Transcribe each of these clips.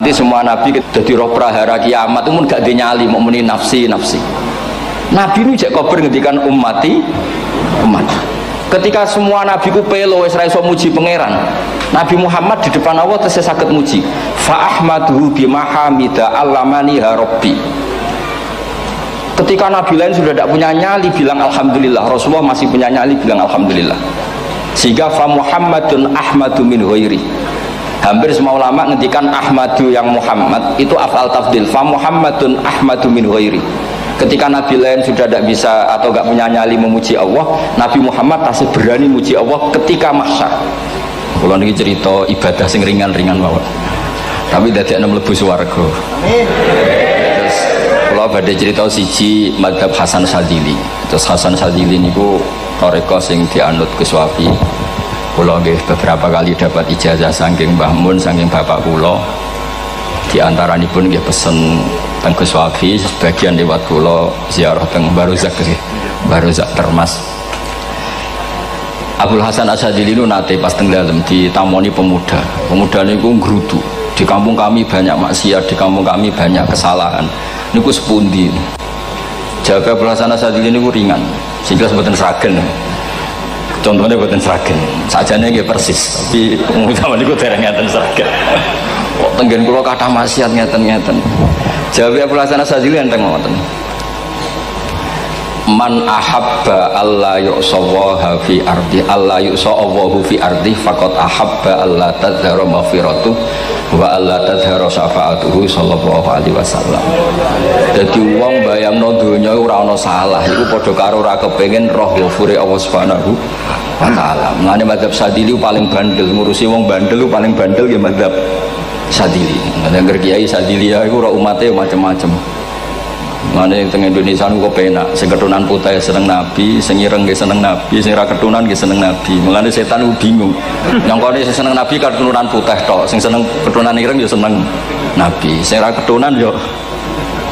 Nanti semua nabi jadi roh prahara kiamat itu pun gak dinyali mau muni nafsi. Nabi ini jek kober ngendikan ummati umat. Ketika semua nabi ku pelo wis ra iso muji pangeran, Nabi Muhammad di depan Allah tesih saged muji. Fa ahmaduhu bima hamida allamani ha rabbi. Ketika nabi lain sudah tidak punya nyali bilang alhamdulillah, Rasulullah masih punya nyali bilang alhamdulillah. Sehingga fa Muhammadun ahmadu min ghairi. Hampir semua ulama ngendikan ahmadu yang Muhammad itu afal tafdil. Fa Muhammadun ahmadu min ghairi. Ketika nabi lain sudah tidak bisa atau tidak punya nyali memuji Allah, Nabi Muhammad masih berani memuji Allah ketika mahsyar. Kalau ini cerita ibadah sing ringan-ringan mawon, tapi dadekno mlebu swarga. Terus kalau badhe cerita siji madzhab Hasan Syadzili. Terus Hasan Syadzili niku toreko sing dianut Gus Wafi. Kula nggih beberapa kali dapat ijazah saking Mbah Mun, saking bapak kula. Di antaranipun nggih pesen teng Gus Wafi, sebagian lewat kula ziarah teng Barozak Termas. Abdul Hasan Asyadzili itu nate pas teng dalem ditamoni pemuda. Pemuda niku ngrutu. Di kampung kami banyak maksiat, di kampung kami banyak kesalahan. Niku sepundi. Jaga Abdul Hasan Asyadzili niku ringan. Sehingga mboten sragen. Contohnya mboten sragen. Sajane nggih persis, tapi utama niku dereng ngeten sragen. Kok tenggen kula kathah maksiat ngeten-ngeten. Jawabe Abdul Hasan Asyadzili enten ngoten. Man ahabba alla yu'sawaha fi ardi alla yu'sawahu fi ardi faqad ahabba alla tadhara maghfiratu wa alla tadhara syafaatuhu sallallahu alaihi wasallam. Dadi wong bayangno donya ora ana salah iku padha karo ora kepengin roh ghafure Allah Subhanahu wa taala. Mulane madzhab Syadzili paling bandel, ngurusi wong bandel paling bandel ya madzhab Syadzili. Nang Kiai Syadzili ya iku ora umate macam-macam. Mane teng Indonesia kok penak, sing keturunan putih seneng Nabi, sing ireng nggih seneng Nabi, sing ra keturunan nggih seneng Nabi. Mulane setan ku bingung. Nyongkone sing seneng Nabi keturunan putih tok, sing seneng keturunan ireng ya seneng Nabi, sing ra keturunan ya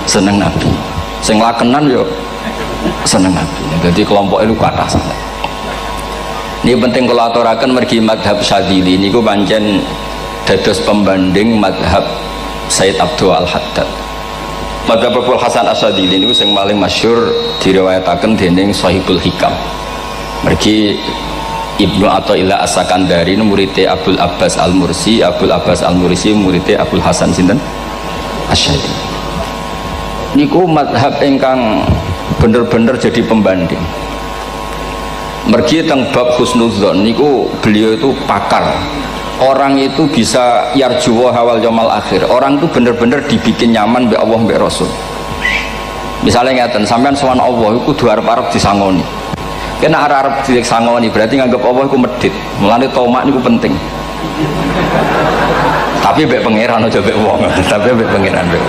seneng Nabi, sing lakenan ya seneng Nabi. Jadi kelompok itu kathah sangat. Ini penting kalau aturaken mergi madhab Syadzili niku pancen dados pembanding madhab Sayyid Abdul Al-Haddad. Madhab Abdul Hasan Asyadzili ini yang paling masyhur diriwayataken dening Shahibul Hikam. Mergi Ibnu Athaillah As-Sakandari muridé Abdul Abbas Al-Mursi, Abdul Abbas Al-Mursi muridé Abdul Hasan sinten Asyadzili. Niku madhab ingkang bener-bener jadi pembanding. Mergi teng bab husnudzon niku beliau itu pakar. Orang itu bisa yarjuwa hawal yaumil akhir. Orang itu bener-bener dibikin nyaman mbek Allah mbek Rasul. Misalnya ngeten, sampean sowan Allah iku kudu arep-arep disangoni. Kena arep disangoni berarti nganggep Allah iku medhit. Mulane tomak niku penting. Tapi mbek pangeran aja mbek wong, tapi mbek pangeran mbek.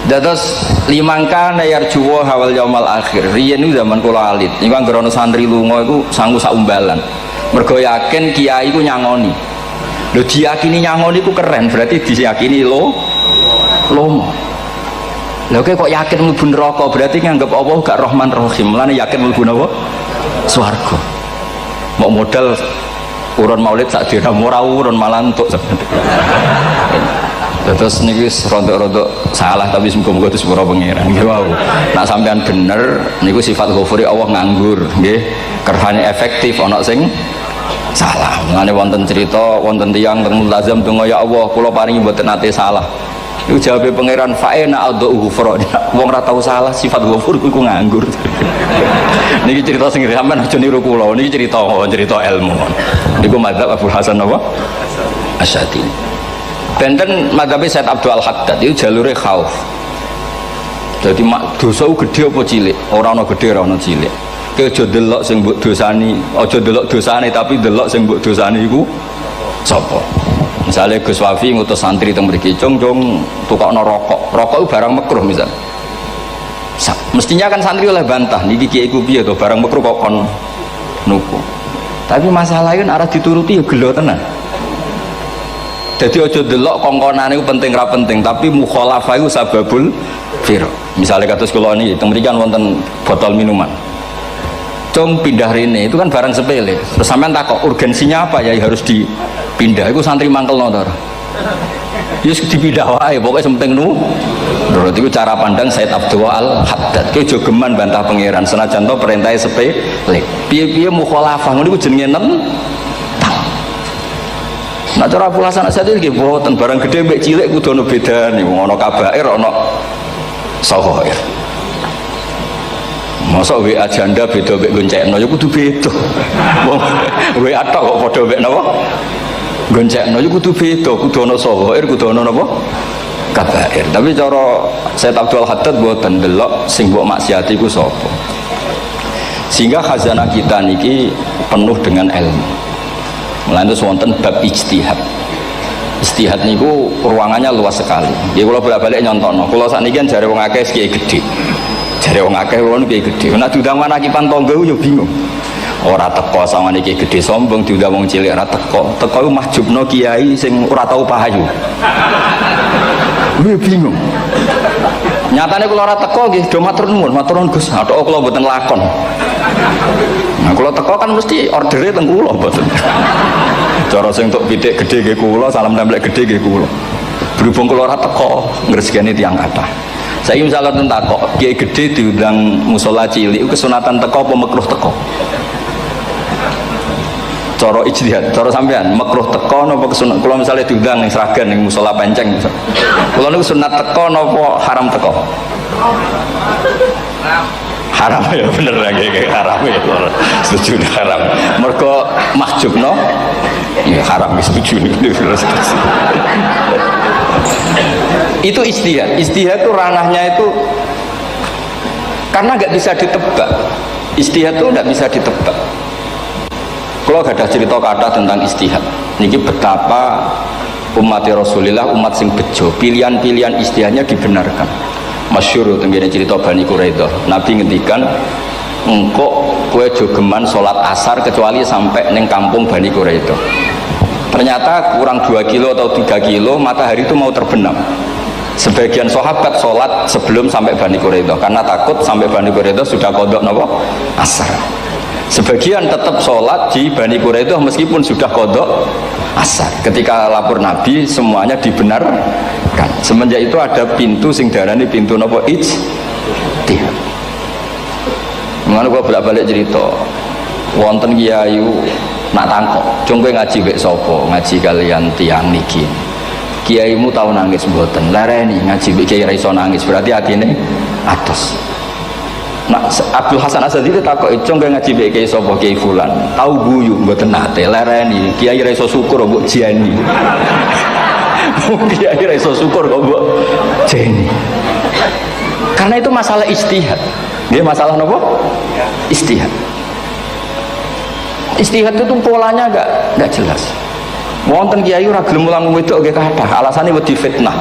Dados limangka yarjuwa hawal yaumil akhir. Riyen niku zaman kula alit. Niku anggere ana santri lunga iku sanggu sak umbalan. Mergo yakin kiai ku nyangoni. Lho diyakini nyangoni ku keren, berarti diyakini lomo. Lho kok yakin mlebu neraka, berarti nganggep Allah gak Rahman Rahim. Mulane yakin mlebu napa? Swarga. Mau modal urun maulid sak dina ora urun malah entuk. Terus niki rontok-rontok salah tapi muga-muga itu sepura pangeran. Nggih wau. Nek sampean bener niku sifat ghafuri Allah nganggur, nggih. Kerhane efektif ana sing salah. Mulane wonten cerita wonten tiyang teng mulazam donga ya Allah kula paringi mboten nate salah. Iku jawabe pangeran fa'ina adhu ghufra. Wong ora tau salah sifat ghafur iku nganggur. Niki cerita sing sampean aja niru kula. Niki cerita ilmu. Niku madzhab Abdul Hasan apa? Asyadzili. Benten madhabe Sayyid Abdul Al-Haddad itu jalure khauf. Jadi dosa gede apa cilik? Ora ana gede ora ana cilik. Kowe aja delok sing mbok dosani, aja delok dosane tapi delok sing mbok dosani iku sapa. Misale Gus Wafi ngutus santri teng mriki, "Cung tukokno rokok." Rokok itu barang makruh misal. Mestinya kan santri oleh bantah, niki kiai ku piye to barang makruh kok kon nuku. Tapi masalahnya arah dituruti ya gelo tenan. Jadi ojo delok kongkonane itu penting ra penting, tapi mukhalafah itu sababul fir. Misalnya kados kula niki teng mrikan wonten botol minuman. Cung pindah rene itu kan barang sepele. Terus sampean takok urgensinya apa ya harus dipindah. Iku santri mangkelno to. Yus dipindah wae, pokoknya sementing nurut. Itu cara pandang Said Abdul Al-Haddad. Ki jogeman bantah pangeran senajan to perintahe sepele. Piye-piye mukhalafah ngono iku jenenge nentang. Nah cara pulasan saat ini boten barang gede mbek cilik kudu ono bedane, wong ono kabair ono saghair. Masa WA janda beda mbek goncekno ya kudu beda. Wong WA tok kok padha mbek napa? Goncekno ya kudu beda, kudu ono saghair, kudu ono napa? Kabair. Tapi cara Said Abdul Haddad boten delok sing mbok maksiati ku sapa. Sehingga khazanah kita niki penuh dengan ilmu. Mulane wonten bab ijtihad. Ijtihad niku ruangannya luas sekali. Ya kula bolak-balik nyontokno. Kula sakniki kan jare wong akeh kiai gedhe. Jare wong akeh wong kiai gedhe. Nek diundang manakipan tangga yo bingung. Ora teko samane kiai gedhe sombong diundang wong cilik ora teko. Teko iku mahjubno kiai sing ora tau pahayu. Gue bingung. Nyatane kula ora teko nggih do matur nuwun Gus. Atok kula mboten lakon. Nah kula teko kan mesti ordere teng kula mboten. Cara sing tok pitik gedhe nggih kula, salam templek gedhe nggih kula. Berhubung kula ora teko ngresikane tiyang kathah. Saiki misalnya tentang takok, kiai gedhe diundang musala cilik kesunatan teko apa makruh teko? Cara ijtihad, cara sampean makruh teko napa kesunat? Kula misalnya diundang ning Sragen ning musala Penceng misal. Kula niku sunat teko napa haram teko? Haram ya bener lagi kayak haram ya. Setuju haram. Mergo mahjubno ya haram setuju nih. Itu ijtihad. Ijtihad itu ranahnya itu karena nggak bisa ditebak. Ijtihad itu nggak bisa ditebak. Kalau ada cerita kata tentang ijtihad, niki betapa umat Rasulullah umat sing bejo, pilihan-pilihan ijtihadnya dibenarkan. Masyhur tenggene cerita Bani Quraidah. Nabi ngendikan, engkau kowe jogeman sholat asar kecuali sampai neng kampung Bani Quraidah. Ternyata kurang 2 kilo atau 3 kilo matahari itu mau terbenam. Sebagian sahabat sholat sebelum sampai Bani Quraidah karena takut sampai Bani Quraidah sudah qadha napa asar. Sebagian tetap sholat di Bani Quraidah meskipun sudah qadha asar. Ketika lapor Nabi semuanya dibenarkan. Semenjak itu ada pintu sing darani pintu napa ijtihad. Mengenai gua bolak-balik cerita wonten kiai nak tangkok, cung kowe ngaji wek sapa? Ngaji kalian tiang niki. Kiaimu tahu nangis mboten? Lareni ngaji wek kiai ra iso nangis, berarti atine atos. Nah, Abdul Hasan Asadili takok, cung kowe ngaji wek kiai sapa? Kiai fulan. Tahu guyu mboten nate, lareni kiai ra iso syukur mbok jeni. Kiai ra iso syukur kok mbok jeni. Karena itu masalah ijtihad. Dia masalah napa? Ijtihad. Ijtihad itu polanya enggak jelas. Wonten kiai ora gelem mulang wedok nggih kathah, alasane wedi fitnah.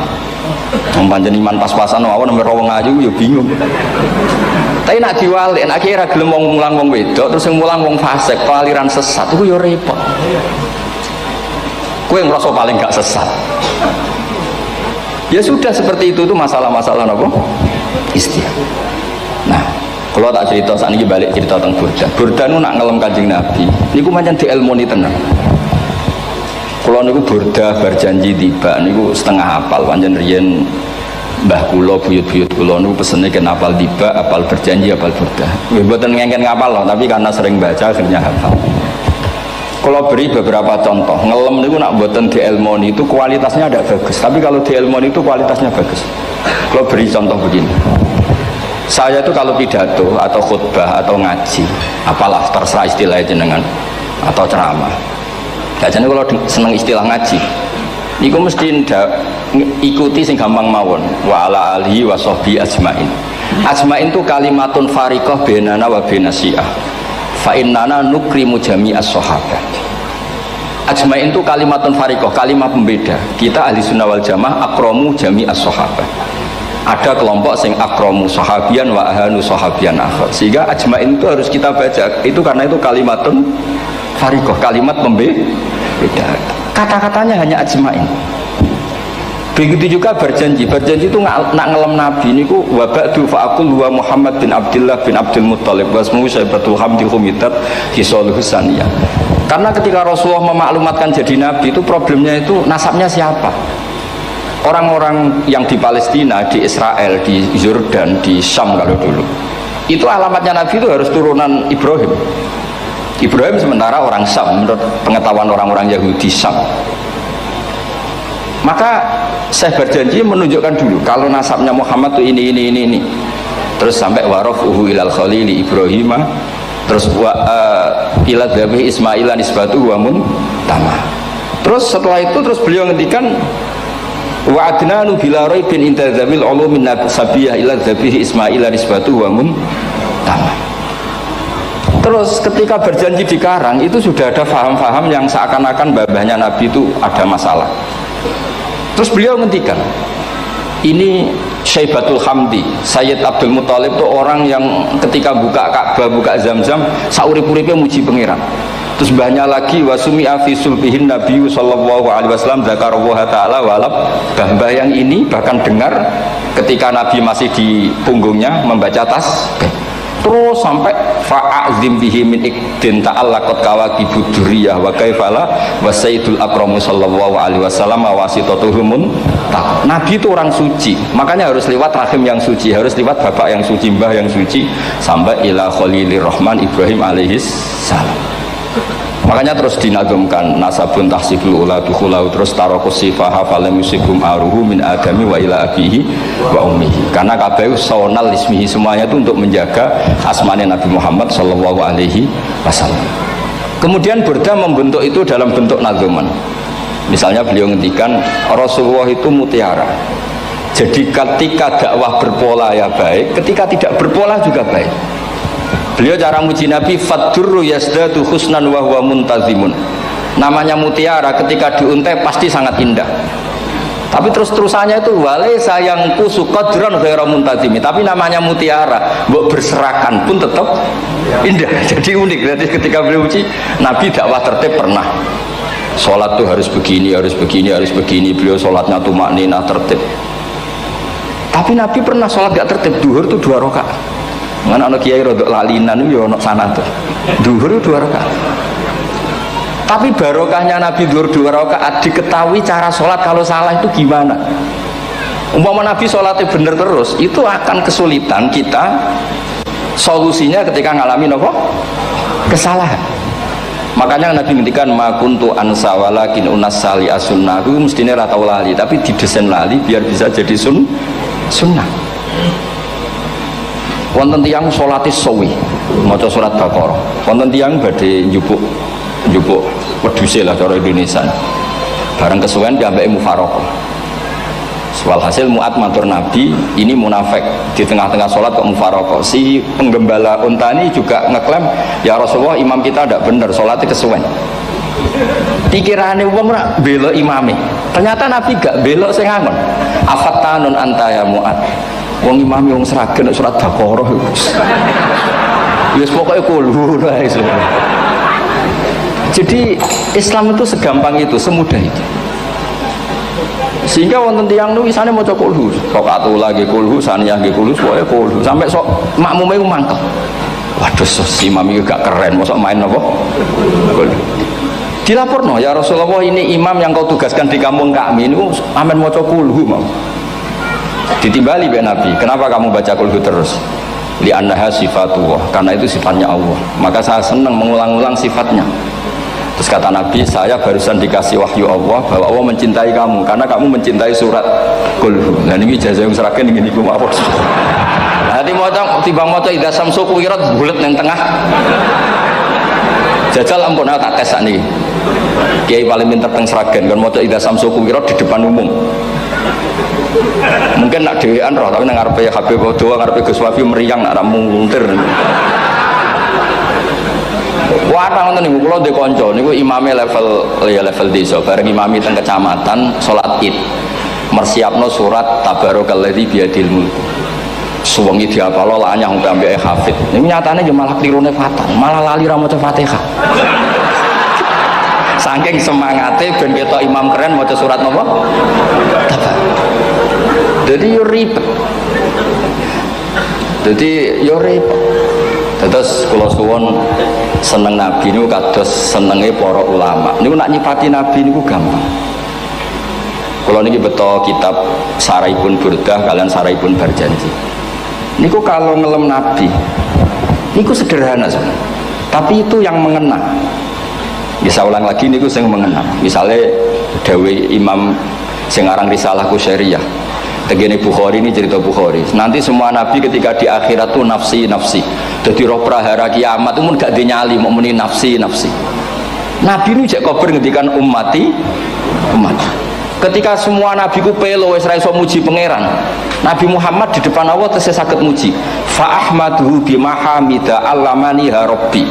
Pancen iman pas-pasan mawon nomor wong ayu ya bingung. Tapi nak diwalik, nak kiai ora gelem mulang wong wedok terus sing mulang wong fasik, aliran sesat iku ya repot. Kowe ngerasa paling gak sesat. Ya sudah seperti itu masalah-masalah apa? Ijtihad. Nah, kalau tak cerita saat ini balik cerita tentang Burda. Burda itu nak ngelem Kanjeng Nabi. Niku pancen diilmoni tenan. Kalau niku Burda berjanji tiba, niku setengah hafal. Pancen riyen mbah kula buyut-buyut kula niku pesene ken hafal tiba, hafal berjanji, hafal Burda. Nggih mboten ngengken ngapal loh, tapi karena sering baca akhirnya hafal. Kalau beri beberapa contoh, ngelem niku nak mboten diilmoni itu kualitasnya ada bagus, tapi kalau diilmoni itu kualitasnya bagus. Kalau beri contoh begini. Saya itu kalau pidato atau khutbah atau ngaji, apalah terserah istilah jenengan atau ceramah. Jadi kalau seneng istilah ngaji, niku mesti ikuti sing gampang mawon. Wa ala alihi wa sahbi ajmain. Ajmain itu kalimatun fariqah bainana wa bainasyiah. Fa innana nukrimu jami'as sahabat. Ajmain itu kalimatun fariqah, kalimat pembeda. Kita ahli sunnah wal jamaah akramu jami'as sahabat. Ada kelompok sing akramu sahabian wa ahanu sahabian akhir. Sehingga ajmain itu harus kita baca. Itu karena itu kalimatun fariqah, kalimat pembeda. Kata-katanya hanya ajmain. Begitu juga berjanji. Berjanji itu nak ngelem Nabi niku wa ba'du fa'aqul wa Muhammad bin Abdullah bin Abdul Muttalib wasmu Syaibatul Hamdi Humidat Hisaluhu Saniyah. Karena ketika Rasulullah memaklumatkan jadi Nabi itu problemnya itu nasabnya siapa? orang-orang yang di Palestina, di Israel, di Yordan, di Syam kalau dulu, itu alamatnya Nabi itu harus turunan Ibrahim. Ibrahim sementara orang Syam, menurut pengetahuan orang-orang Yahudi Syam. Maka saya berjanji menunjukkan dulu kalau nasabnya Muhammad itu ini. Terus sampai warafuhu ilal khalili Ibrahim, terus ila dzabi Ismail nisbatuhu wa muntama. Terus setelah itu terus beliau ngendikan wa adnanu bila raibin inda dzamil ulumin sabiyah ila dzabi Ismail nisbatuhu wa muntama. Terus ketika berjanji di Karang itu sudah ada faham-faham yang seakan-akan babahnya Nabi itu ada masalah. Terus beliau ngendikan ini Syaibatul Hamdi, Sayyid Abdul Muthalib itu orang yang ketika buka Ka'bah, buka Zam-Zam, saurip-uripnya muji pangeran. Terus banyak lagi wasumi afisul bihin Nabi sallallahu alaihi wasallam zakarullah taala walab. Mbah yang ini bahkan dengar ketika Nabi masih di punggungnya membaca tasbih. Terus sampai fa'azim bihi min ikdin ta'allaqat kawakibud duriyah wa kaifala wa sayyidul akramu sallallahu alaihi wasallam wasitatuhumun. Nabi itu orang suci, makanya harus lewat rahim yang suci, harus lewat bapak yang suci, mbah yang suci, sampai ila khalilir rahman Ibrahim alaihis salam. Makanya terus dinagumkan nasabun tahsibul ula dukhulau, terus tarokus sifaha falam yusibhum aruhu min adami wa ila abihi wa ummihi. Karena kabeh sonal ismihi, semuanya itu untuk menjaga asmane Nabi Muhammad sallallahu alaihi wasallam. Kemudian Burda membentuk itu dalam bentuk nazuman. Misalnya beliau ngendikan Rasulullah itu mutiara. Jadi ketika dakwah berpola ya baik, ketika tidak berpola juga baik. Beliau cara muji Nabi faddurru yasdatu husnan wa huwa muntazimun. Namanya mutiara ketika diuntai pasti sangat indah. Tapi terus-terusannya itu wale sayangku suqadran ghairu muntazimi. Tapi namanya mutiara, mbok berserakan pun tetap indah. Jadi unik. Berarti ketika beliau muji Nabi dakwah tertib pernah. Salat tuh harus begini, harus begini, harus begini. Beliau salatnya tumakninah tertib. Tapi Nabi pernah salat gak tertib. Duhur tuh 2 rakaat. Mana anak kiai rodok lalinan itu anak sana tuh duhur 2 rakaat. Tapi barokahnya Nabi duhur 2 rakaat diketahui cara sholat kalau salah itu gimana. Umpama Nabi sholatnya bener terus itu akan kesulitan kita solusinya ketika ngalamin apa? Kesalahan. Makanya Nabi ngendikan ma kuntu ansa walakin unas sali as-sunnah. Itu mestinya ratau lali tapi didesain lali biar bisa jadi sunnah. Wonten tiyang salate sawi maca surat Baqarah, wonten tiyang badhe njupuk wedhuse lah cara Indonesia. Bareng kesuwen diambek mufaraqah. Walhasil Mu'ad matur Nabi, ini munafik di tengah-tengah sholat kok mufaraqah. Si penggembala unta ini juga ngeklaim, ya Rasulullah imam kita tidak benar, sholatnya kesuwen. Pikirannya wong ora bela imame. Ternyata Nabi gak belok sing ngangon. Afattanun anta ya Mu'ad. Wong imami wong seragen surat Baqarah iku. Wis pokoke kulhu wae. Jadi Islam itu segampang itu, semudah itu. Sehingga wonten tiyang niku isane maca kulhu, rakaat lagi kulhu, saniyah nggih kulhu, pokoke kulhu sampai sok makmume ku mangkel. Waduh, si imam iki gak keren, mosok main apa? Dilaporno, ya Rasulullah ini imam yang kau tugaskan di kampung kami niku amen maca kulhu mau. Ditimbali be Nabi, kenapa kamu baca kulhu terus? Li annaha sifatullah, karena itu sifatnya Allah. Maka saya senang mengulang-ulang sifatnya. Terus kata Nabi, saya barusan dikasih wahyu Allah bahwa Allah mencintai kamu karena kamu mencintai surat kulhu. Nah ini ijazah yang seragam ini ku apa? Nanti maca timbang maca idza samsu kuwirat bulet nang tengah. Jajal ampun tak tes sakniki. Kiai paling pinter teng seragam kan maca idza samsu kuwirat di depan umum. Mungkin nak dhewean roh tapi nang ngarepe Habib Doa ngarepe Gus Wafi meriang nak muntir. Wah, nonton niku kula ndek kanca niku imame level desa, bareng imami teng kecamatan salat Id. Mersiapno surat Tabarakalladzi biyadil mulk. Suwengi diapalo lanyah sampai hafid. Niku nyatane yo malah klirune fatal, malah lali ra maca Fatihah. Saking semangate ben ketok imam keren maca surat napa? Jadi yo ribet. Terus kula suwun seneng Nabi niku kados senenge para ulama. Niku nak nyifati Nabi niku gampang. Kalau niki betul kitab Saraipun Burdah kalian Saraipun Barjanji. Niku kalau ngelem Nabi, niku sederhana sebenarnya. Tapi itu yang mengena. Bisa ulang lagi niku sing mengena. Misalnya Dewi Imam sing aran Risalah Qusyariyah. Tegene Bukhari ini cerita Bukhari. Nanti semua nabi ketika di akhirat tuh nafsi. Jadi roh prahara kiamat itu mun gak dinyali mau muni nafsi. Nabi ini jek kober ngendikan umat. Ketika semua nabi ku pelo wis ra iso muji pangeran. Nabi Muhammad di depan Allah tesih saged muji. Fa ahmaduhu bimahamida allamani rabbi.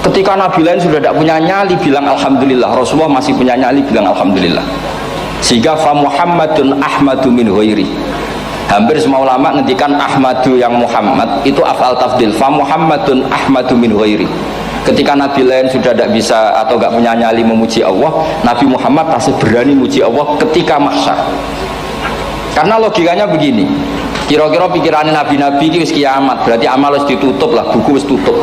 Ketika nabi lain sudah tidak punya nyali bilang alhamdulillah, Rasulullah masih punya nyali bilang alhamdulillah. Sehingga fa Muhammadun ahmadu min ghairi. Hampir semua ulama ngendikan ahmadu yang Muhammad itu afal tafdil. Fa Muhammadun ahmadu min ghairi. Ketika nabi lain sudah tidak bisa atau tidak punya nyali memuji Allah, Nabi Muhammad masih berani memuji Allah ketika mahsyar. Karena logikanya begini, kira-kira pikirannya nabi-nabi itu kiamat, berarti amal harus ditutup lah, buku harus tutup.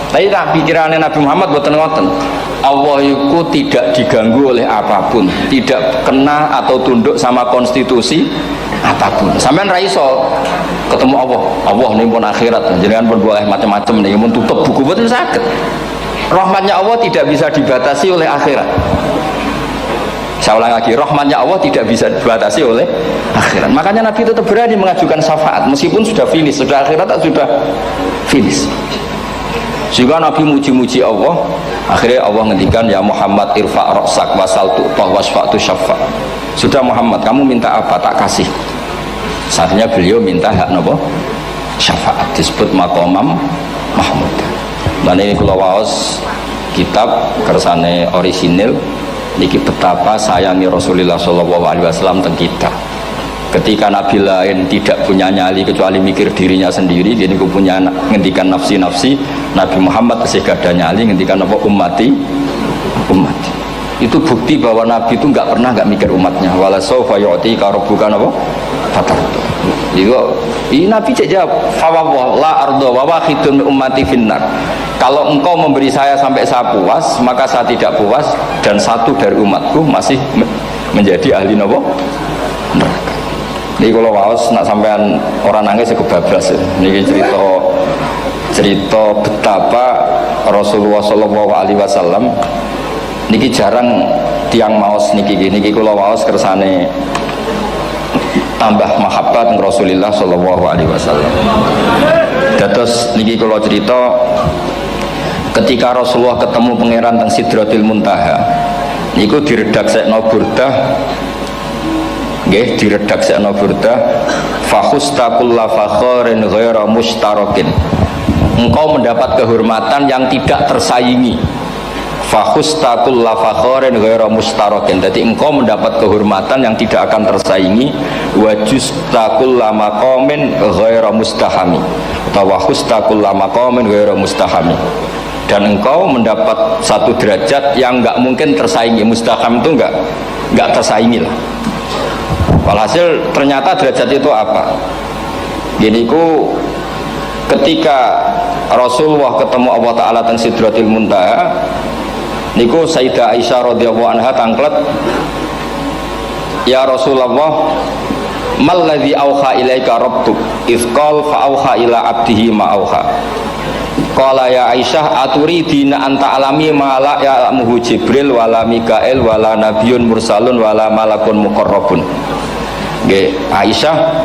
Tapi pikirannya Nabi Muhammad buatan ngoten, Allah itu tidak diganggu oleh apapun, tidak kena atau tunduk sama konstitusi apapun. Sampean ra iso ketemu Allah ini pun akhirat, jangan pun boleh macam-macam nih, mau tutup buku betul sakit. Rahmatnya Allah tidak bisa dibatasi oleh akhirat. Saya ulang lagi, rahmatnya Allah tidak bisa dibatasi oleh akhirat. Makanya Nabi tetap berani mengajukan syafaat meskipun sudah finish, sudah akhirat sudah finish. Juga Nabi muji-muji Allah, akhirnya Allah ngendikan ya Muhammad irfa' ra'sak wasal tu'tah wasfa'tu syafa'. Sudah Muhammad, kamu minta apa tak kasih. Saatnya beliau minta hak napa? Syafaat, disebut maqamam mahmud. Dan ini kula waos kitab kersane orisinil niki betapa sayangi Rasulullah sallallahu alaihi wasallam teng kita. Ketika nabi lain tidak punya nyali kecuali mikir dirinya sendiri, jadi aku punya ngendikan nafsi. Nabi Muhammad masih gak ada nyali ngendikan apa ummati. Itu bukti bahwa nabi itu nggak pernah nggak mikir umatnya. Wala sawfa yu'tika rabbuka apa? Fatardu. Ini nabi jawab, fa la ardo wa wahidun ummati finnar. Kalau engkau memberi saya sampai saya puas, maka saya tidak puas dan satu dari umatku masih menjadi ahli neraka. Ini kalau waos nak sampean orang nangis kebablas. Ini cerita betapa Rasulullah Shallallahu Alaihi Wasallam. Niki jarang tiang maos niki kalau waos kersane tambah mahabbat Rasulullah Shallallahu Alaihi Wasallam. Terus niki kalau cerita ketika Rasulullah ketemu pangeran teng Sidratil Muntaha, niku diredaksekno Burdah. Nggih diredaksekno Burdah fakhusta kulla fakharin ghaira mustarakin. Engkau mendapat kehormatan yang tidak tersaingi. Fakhusta kulla fakharin ghaira mustarakin. Jadi engkau mendapat kehormatan yang tidak akan tersaingi. Wa justa kulla maqamin ghaira mustahami. Atau fakhusta kulla maqamin ghaira mustahami. Dan engkau mendapat satu derajat yang enggak mungkin tersaingi. Mustaham itu enggak tersaingi lah. Walhasil ternyata derajat itu apa? Gini ku ketika Rasulullah ketemu Allah Ta'ala teng Sidratil Muntaha niku Sayyidah Aisyah radhiyallahu anha tangklet, ya Rasulullah malladzi auha ilaika rabbuk idz qala fa auha ila abdihi ma auha. Qala ya Aisyah aturidina anta alami ma la ya'lamuhu Jibril wala Mikail wala nabiyyun mursalun wala malakun muqarrabun. Nggih, Aisyah,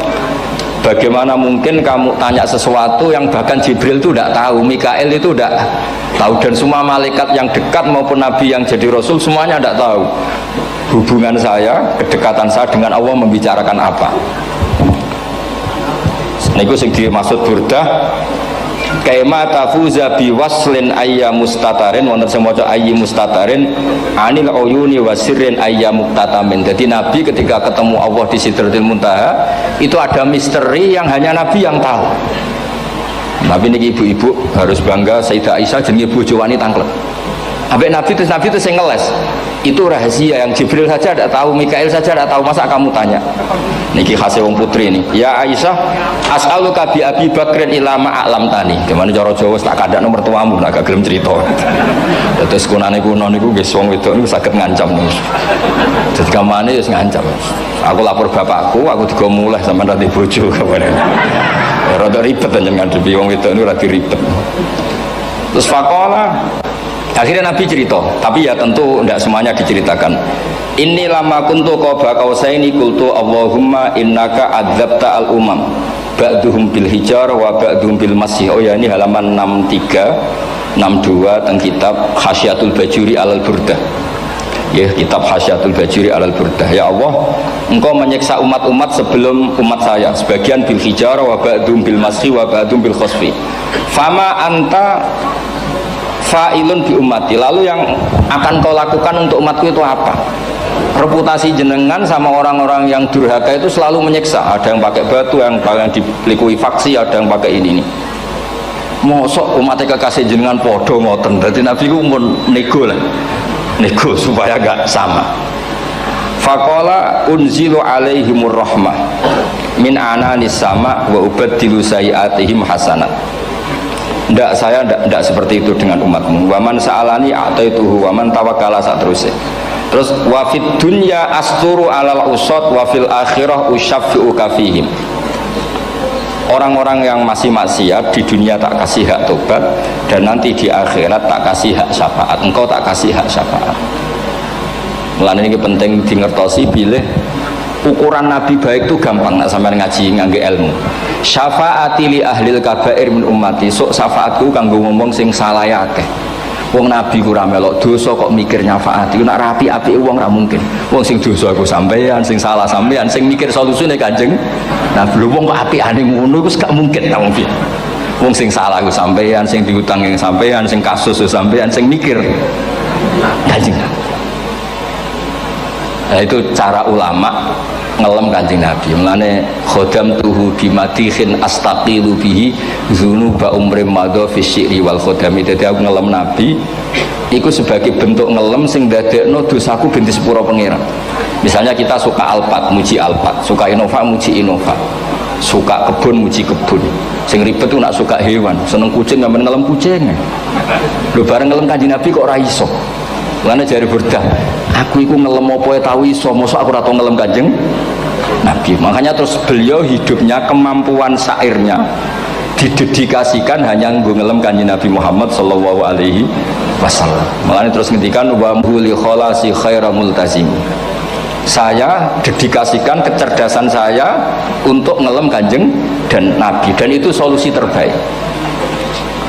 bagaimana mungkin kamu tanya sesuatu yang bahkan Jibril itu tidak tahu, Mikail itu tidak tahu, dan semua malaikat yang dekat maupun Nabi yang jadi Rasul semuanya tidak tahu hubungan saya, kedekatan saya dengan Allah membicarakan apa. Niku sing dimaksud Burdah kaima tafuza bi waslin ayya mustatarin wonten sing maca ayyi mustatarin anil uyuni wa sirrin ayya muktatamin. Jadi Nabi ketika ketemu Allah di Sidratil Muntaha itu ada misteri yang hanya Nabi yang tahu. Nabi niki ibu-ibu harus bangga Sayyidah Aisyah jenenge bojo wanita tanglet. Ambek Nabi itu sing ngeles. Itu rahasia yang Jibril saja tidak tahu, Mikail saja tidak tahu, masa kamu tanya? Niki khase wong putri ini. Ya Aisyah, as'aluka bi Abi Bakrin ila ma a'lam tani. Gimana cara Jawa tak kadak nomor tuamu nak gelem cerita. Terus Terus kunane kuno niku nggih wong wedok niku saged ngancam niku. Dadi kamane wis ngancam. Aku lapor bapakku, aku digo mulih sampean ra di bojo kabare. Rada ribet jenengan ngadepi wong wedok niku rada ribet. Terus faqala akhirnya Nabi cerita, tapi ya tentu tidak semuanya diceritakan. Inni lama kuntu qaba qausaini qultu Allahumma innaka adzabta al umam ba'duhum bil hijar wa ba'duhum bil masih. Oh ya, ini halaman 63 62 tentang kitab Hasyiatul Bajuri alal Burdah. Ya, kitab Hasyiatul Bajuri alal Burdah. Ya Allah, engkau menyiksa umat-umat sebelum umat saya, sebagian bil hijar wa ba'duhum bil masih wa ba'duhum bil khosfi. Fama anta fa'ilun bi ummati, lalu yang akan kau lakukan untuk umatku itu apa? Reputasi jenengan sama orang-orang yang durhaka itu selalu menyiksa. Ada yang pakai batu, yang dilikuifaksi, ada yang pakai ini. Mosok umatnya kekasih jenengan podo ngoten. Jadi Nabi ku mun nego lah, nego supaya gak sama. Faqala unzilu alaihimur rahmah min ananis sama wa ubaddilu sayiatihim hasanat. Ndak, saya ndak seperti itu dengan umatmu. Waman sa'alani a'taituhu waman tawakkala saterusé. Terus wa fid dunya asturu alal usad wa fil akhirah usyaffi'u kafihim. Orang-orang yang masih maksiat di dunia tak kasih hak tobat, dan nanti di akhirat tak kasih hak syafaat. Engkau tak kasih hak syafaat. Mulane ini penting dingertosi bilih ukuran Nabi baik itu gampang nak sampean ngaji ngangge ilmu. Syafaati li ahlil kabair min ummati, sok syafaatku kanggo ngomong sing salah akeh. Wong Nabi ku ra melok dosa kok mikir nyafaati, nak rapi-apike wong ra mungkin. Wong sing dosa iku sampean, sing salah sampean, sing mikir solusine Kanjeng Nabi. Wong kok apikane ngono iku gak mungkin ta wong piye. Wong sing salah ku sampean, sing diutang yang sampean, sing kasus sampean, sing mikir Kanjeng. Nah, itu cara ulama ngelem Kanjeng Nabi. Mulane khodam tuhu bimatihin astaqilu bihi dzunuba umrim madha fi syi'ri wal khodami. Dadi aku ngelem Nabi iku sebagai bentuk ngelem sing ndadekno dosaku ben disepuro pangeran. Misalnya kita suka alpat, muji alpat, suka innova, muji innova, suka kebun, muji kebun. Sing ribet tuh nak suka hewan, seneng kucing sampean ngelem kucing. Lho bareng ngelem Kanjeng Nabi kok ora iso. Mulane jare Burdah, aku iku ngelem apa tau iso, mosok aku ora tau ngelem Kanjeng Nabi. Makanya terus beliau hidupnya, kemampuan syairnya didedikasikan hanya nggo ngelem Kanjeng Nabi Muhammad sallallahu alaihi wasallam. Mulane terus ngendikan wa huli kholasi khaira multazim. Saya dedikasikan kecerdasan saya untuk ngelem Kanjeng dan Nabi, dan itu solusi terbaik.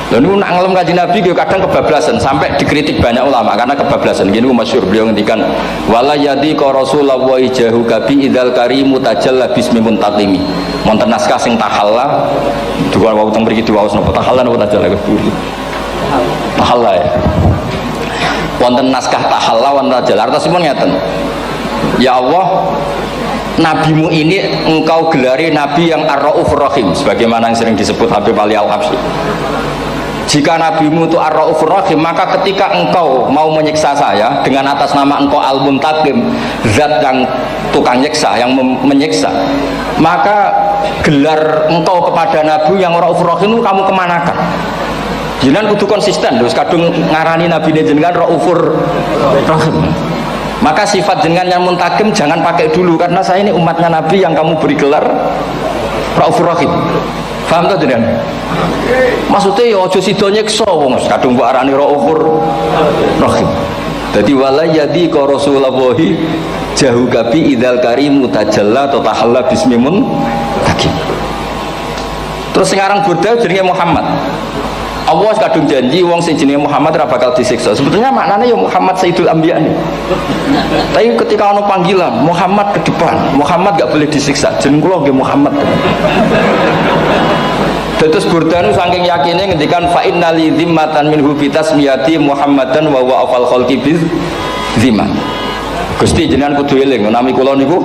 Lalu nak ngelem Kanjeng Nabi kadang kebablasan, sampai dikritik banyak ulama karena kebablasan. Gini masyhur beliau ngendikan wala yadi ka rasulullah jahu kabi idzal karimu tajalla bismi muntaqimi. Wonten naskah sing tahalla dua wau teng mriki diwaos napa tahalla napa tajalla kuwi. Tahalla ya. Wonten naskah tahalla wonten tajalla. Artosipun ngeten. Ya Allah, nabimu ini engkau gelari nabi yang ar-raufur rahim, sebagaimana yang sering disebut Habib Ali Al-Habsyi. Jika nabimu itu ar-raufur rahim, maka ketika engkau mau menyiksa saya dengan atas nama engkau al-muntakim, zat yang tukang nyiksa, yang menyiksa, maka gelar engkau kepada nabi yang raufur rahim itu kamu kemanakan? Jenengan kudu konsisten, terus kadung ngarani nabi jenengan raufur rahim. Maka sifat jenengan yang muntakim jangan pakai dulu, karena saya ini umatnya nabi yang kamu beri gelar raufur rahim. Paham tak jenengan? Maksudnya ya aja sida nyiksa wong kadung mbok arani raufur rahim. Dadi wala yadi ka Rasulullah jahu kabi idzal karim mutajalla tatahalla bismimun takim. Terus sekarang Burdah jenenge Muhammad. Allah kadung janji wong sing jenenge Muhammad ora bakal disiksa. Sebetulnya maknanya ya Muhammad Sayyidul Anbiya nih. Tapi ketika ono panggilan Muhammad ke depan, Muhammad gak boleh disiksa. Jeneng kula nggih Muhammad. Terus Burdah nu saking yakinnya ngendikan fa inna li dzimmatan minhu bi tasmiyati Muhammadan wa huwa afal khalqi bi dzimman. Gusti jenengan kudu eling nami kula niku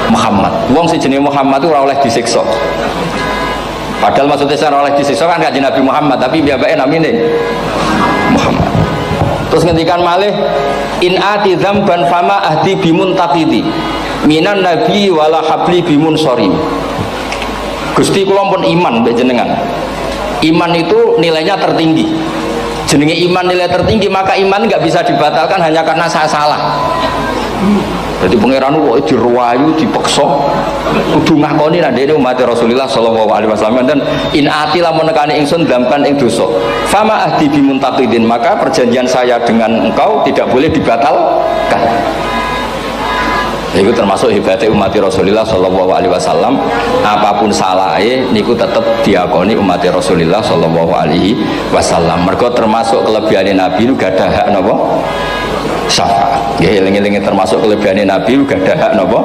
Muhammad. Wong sing jenenge Muhammad itu ora oleh disiksa. Padahal maksudnya saya oleh disiksa kan Kanjeng Nabi Muhammad, tapi biabake namine Muhammad. Terus ngendikan malih in ati dzamban fama ahdi bimuntaqidi minan nabi wala habli bimunsarim. Gusti kula pun iman mbek jenengan. Iman itu nilainya tertinggi. jenenge iman nilai tertinggi, maka iman nggak bisa dibatalkan hanya karena saya salah. Jadi pangeran kok diruwayu, dipeksa, kudu ngakoni nek dene umat Rasulullah sallallahu alaihi wasallam dan in atila menekani ingsun damkan ing dosa. Fama ahdi bimuntaqidin, maka perjanjian saya dengan engkau tidak boleh dibatalkan. Itu termasuk hebatnya umat Rasulullah sallallahu alaihi wasallam, apapun salahnya niku tetap diakoni umat Rasulullah sallallahu alaihi wasallam. Mergo termasuk kelebihan Nabi niku gadah hak napa? Syafaat. Ya eling-eling termasuk kelebihan Nabi juga ada hak napa?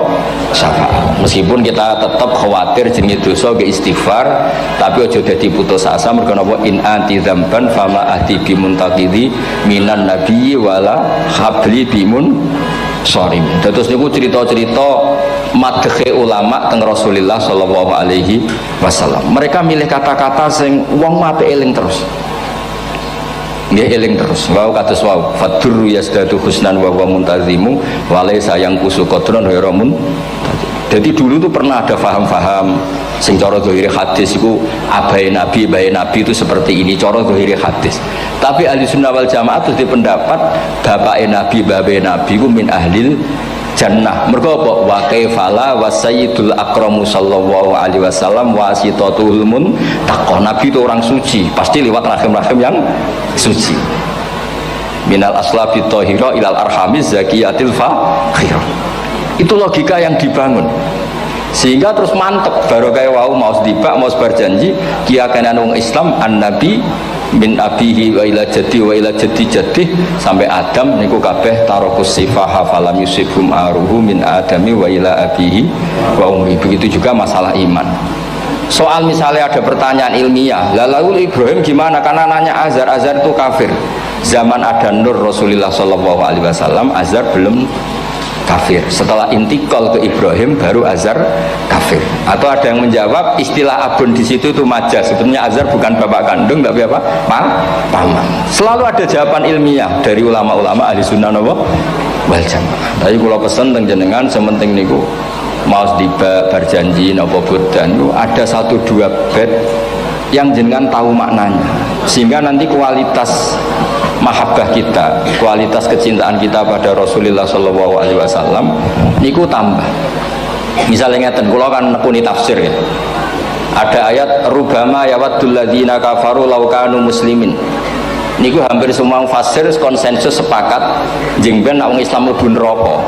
Syafaat. Meskipun kita tetap khawatir jenenge dosa ge istighfar, tapi aja dadi putus asa mergo napa in anti dzamban fama ahdi bimuntaqidi minan nabiyyi wala habli bimun sorim. Terus niku cerita-cerita madhe ulama teng Rasulullah sallallahu alaihi wasallam. Mereka milih kata-kata sing wong ape eling terus. Nggih eling terus. Wau kados wau fadru yasdadu husnan wa huwa muntazimu wa laysa yang kusu qadron ghairu mun. Jadi dulu tuh pernah ada faham-faham sing cara zahir hadis iku abai nabi itu seperti ini cara zahir hadis. Tapi ahli sunnah wal jamaah itu di pendapat bapak nabi babai nabi ku min ahlil jannah. Mergo apa? Wa kaifala wa sayyidul akramu sallallahu alaihi wasallam wasitatul muntaqah. Nabi itu orang suci, pasti lewat rahim-rahim yang suci. Minal aslabi thahira ilal arhamiz zakiyatil fakhirah. Itu logika yang dibangun. Sehingga terus mantep baru kayak wau mau sedibak mau berjanji kiakan wong Islam an-nabi min abihi wa ila jaddi sampai Adam niku kabeh tarokus sifaha falam yusibhum aruhu min adami wa ila abihi wa ummi. Begitu juga masalah iman. Soal misalnya ada pertanyaan ilmiah, lalu Ibrahim gimana? Karena nanya Azar itu kafir. Zaman ada Nur Rasulullah sallallahu alaihi wasallam, Azar belum kafir. Setelah intikal ke Ibrahim baru Azar kafir. Atau ada yang menjawab istilah abun di situ itu majaz. Sebenarnya Azar bukan bapak kandung tapi apa? Paman. Selalu ada jawaban ilmiah dari ulama-ulama ahli sunnah wal jamaah. Tapi kalau pesen teng jenengan sementing niku mau berjanji napa bodan ada 1-2 bait yang jenengan tahu maknanya sehingga nanti kualitas mahabbah kita, kualitas kecintaan kita pada Rasulullah sallallahu alaihi wasallam niku tambah. Misalnya ngeten, kula kan nekuni tafsir ya. Ada ayat rubama yawaddul ladzina kafaru law kanu muslimin. Niku hampir semua fasir konsensus sepakat jeng ben nek wong Islam mlebu neraka.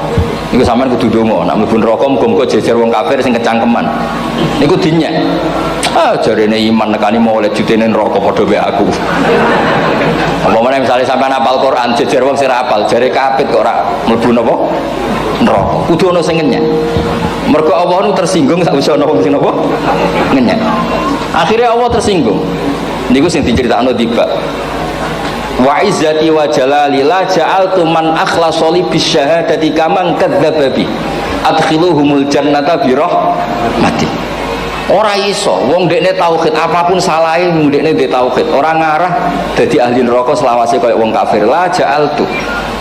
Niku sampean kudu ndonga, nek mlebu neraka muga-muga jejer wong kafir sing kecangkeman. Niku dinyek. Jarene iman nekani mau oleh jutene neraka padha wae aku. Apa meneh misale sampean hafal Quran jejer wong sing hafal, jare kapit kok ora mlebu napa? Neraka. Kudu ana sing ngenyek. Mergo Allah nu tersinggung sak wis ana wong sing napa? Ngenyek. Akhirnya Allah tersinggung. Niku sing diceritakno tiba. Wa izzati wa jalali la ja'altu man akhlasa li bisyahadati kaman kadzdzaba bi adkhiluhumul jannata bi rahmati. Ora iso wong dekne tauhid apapun salahe wong dekne ndek tauhid ora ngarah dadi ahli neraka selawase kaya wong kafir. La ja'altu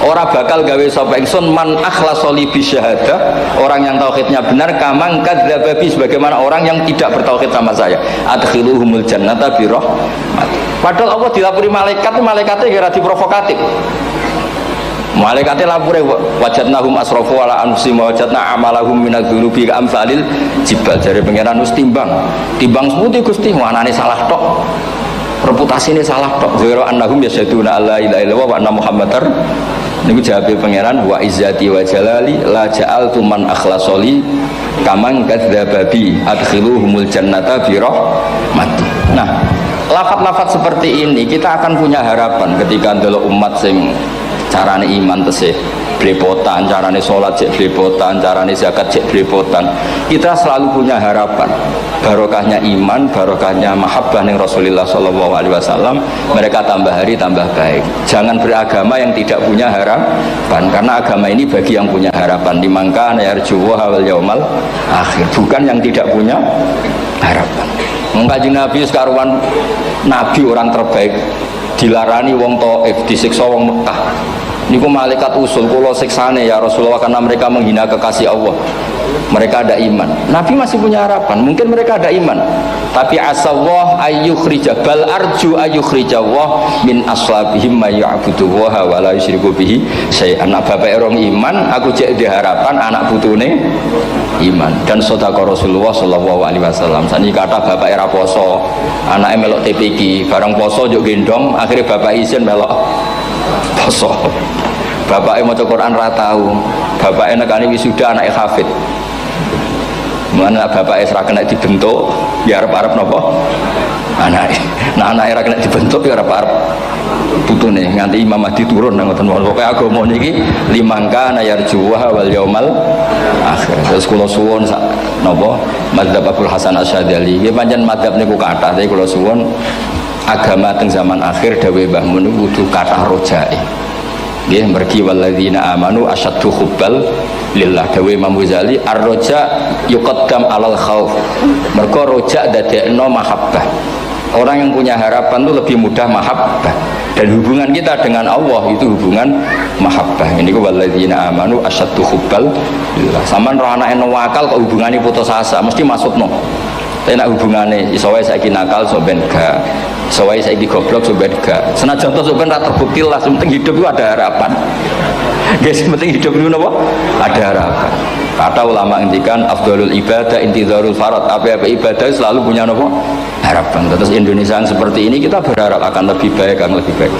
ora bakal gawe sapa ingsun man akhlasa li bisyahadah orang yang tauhidnya benar kaman kadzdzaba bi sebagaimana orang yang tidak bertauhid sama saya adkhiluhumul jannata bi rahmati. Padahal Allah dilapori malaikat, malaikatnya kira diprovokatif. Malaikatnya lapore wajadnahum asrafu ala anfusihim wajadna amalahum minadzunubi ka'amsalil jibal. Jare pangeran wis timbang seputi Gusti manane salah tok. Reputasine salah tok. Ghairu annahum yasyaduna alla ilaha illallah wa anna muhammadar. Niku jawabe pangeran wa izzati wa jalali la ja'altu man akhlasoli kaman kadzdzaba bi adkhiluhumul jannata bi rahmati. Nah, lafaz-lafaz seperti ini kita akan punya harapan ketika ndelok umat sing carane iman tesih blepotan, carane salat cek blepotan, carane zakat cek blepotan. Kita selalu punya harapan barokahnya iman, barokahnya mahabbah ning Rasulullah sallallahu alaihi wasallam, mereka tambah hari tambah baik. Jangan beragama yang tidak punya harapan, karena agama ini bagi yang punya harapan. Dimangka yarjuwa wal yaumal akhir, bukan yang tidak punya harapan. Kanjeng Nabi sekaruan nabi orang terbaik dilarani wong Taif, disiksa wong Mekah. Niku malaikat usul kula siksane ya Rasulullah karena mereka menghina kekasih Allah. Mereka ada iman. Nabi masih punya harapan. Mungkin mereka ada iman. Tapi asallah ayyukhrija bal arju ayyukhrijawah min aslabihim may ya'budullaha wa la yusyriku bihi syai'an. Anak bapak orang iman, aku cek di harapan anak putune iman. Dan sedekah Rasulullah sallallahu alaihi wasallam. Sani kata bapak era poso, anake melok TPQ, bareng poso njuk gendong, akhirnya bapak izin melok poso. Bapaknya maca Quran ra tau. Bapaknya nekani wisuda anake hafid. Mana bapaknya serah kena dibentuk, ya harap-harap nopo anaknya. Nah anaknya serah kena dibentuk, ya harap-harap putune nganti Imam Mahdi turun nang ngoten mawon. Pokoke agama niki limangka nayarjuha wal yaumal akhir. Terus kula suwun napa madzhab Abdul Hasan Asyadzali. Nggih pancen madzhab niku kathah, tapi kula suwun agama teng zaman akhir dawuh Mbah Mun kudu kathah rojae. Nggih mergi walladzina amanu asyaddu hubbal lillah dawuh Imam Ghazali ar-raja yuqaddam alal khauf. Mergo roja dadekno mahabbah. Orang yang punya harapan itu lebih mudah mahabbah, dan hubungan kita dengan Allah itu hubungan mahabbah. Ini ku walladzina amanu asyaddu hubbal lillah. Sampeyan ro anake nawakal kok hubungane putus asa mesti maksudno. Tapi nak hubungane iso wae saiki nakal so ben gak, iso wae saiki goblok so ben gak. Senajan to so ben ra terbukti lah, penting hidup itu ada harapan. Guys, penting hidup itu napa? Ada harapan. Kata ulama ngendikan afdhalul ibadah intizarul farad. Apa-apa ibadah selalu punya napa? Harapan. Terus Indonesia yang seperti ini kita berharap akan lebih baik, akan lebih baik.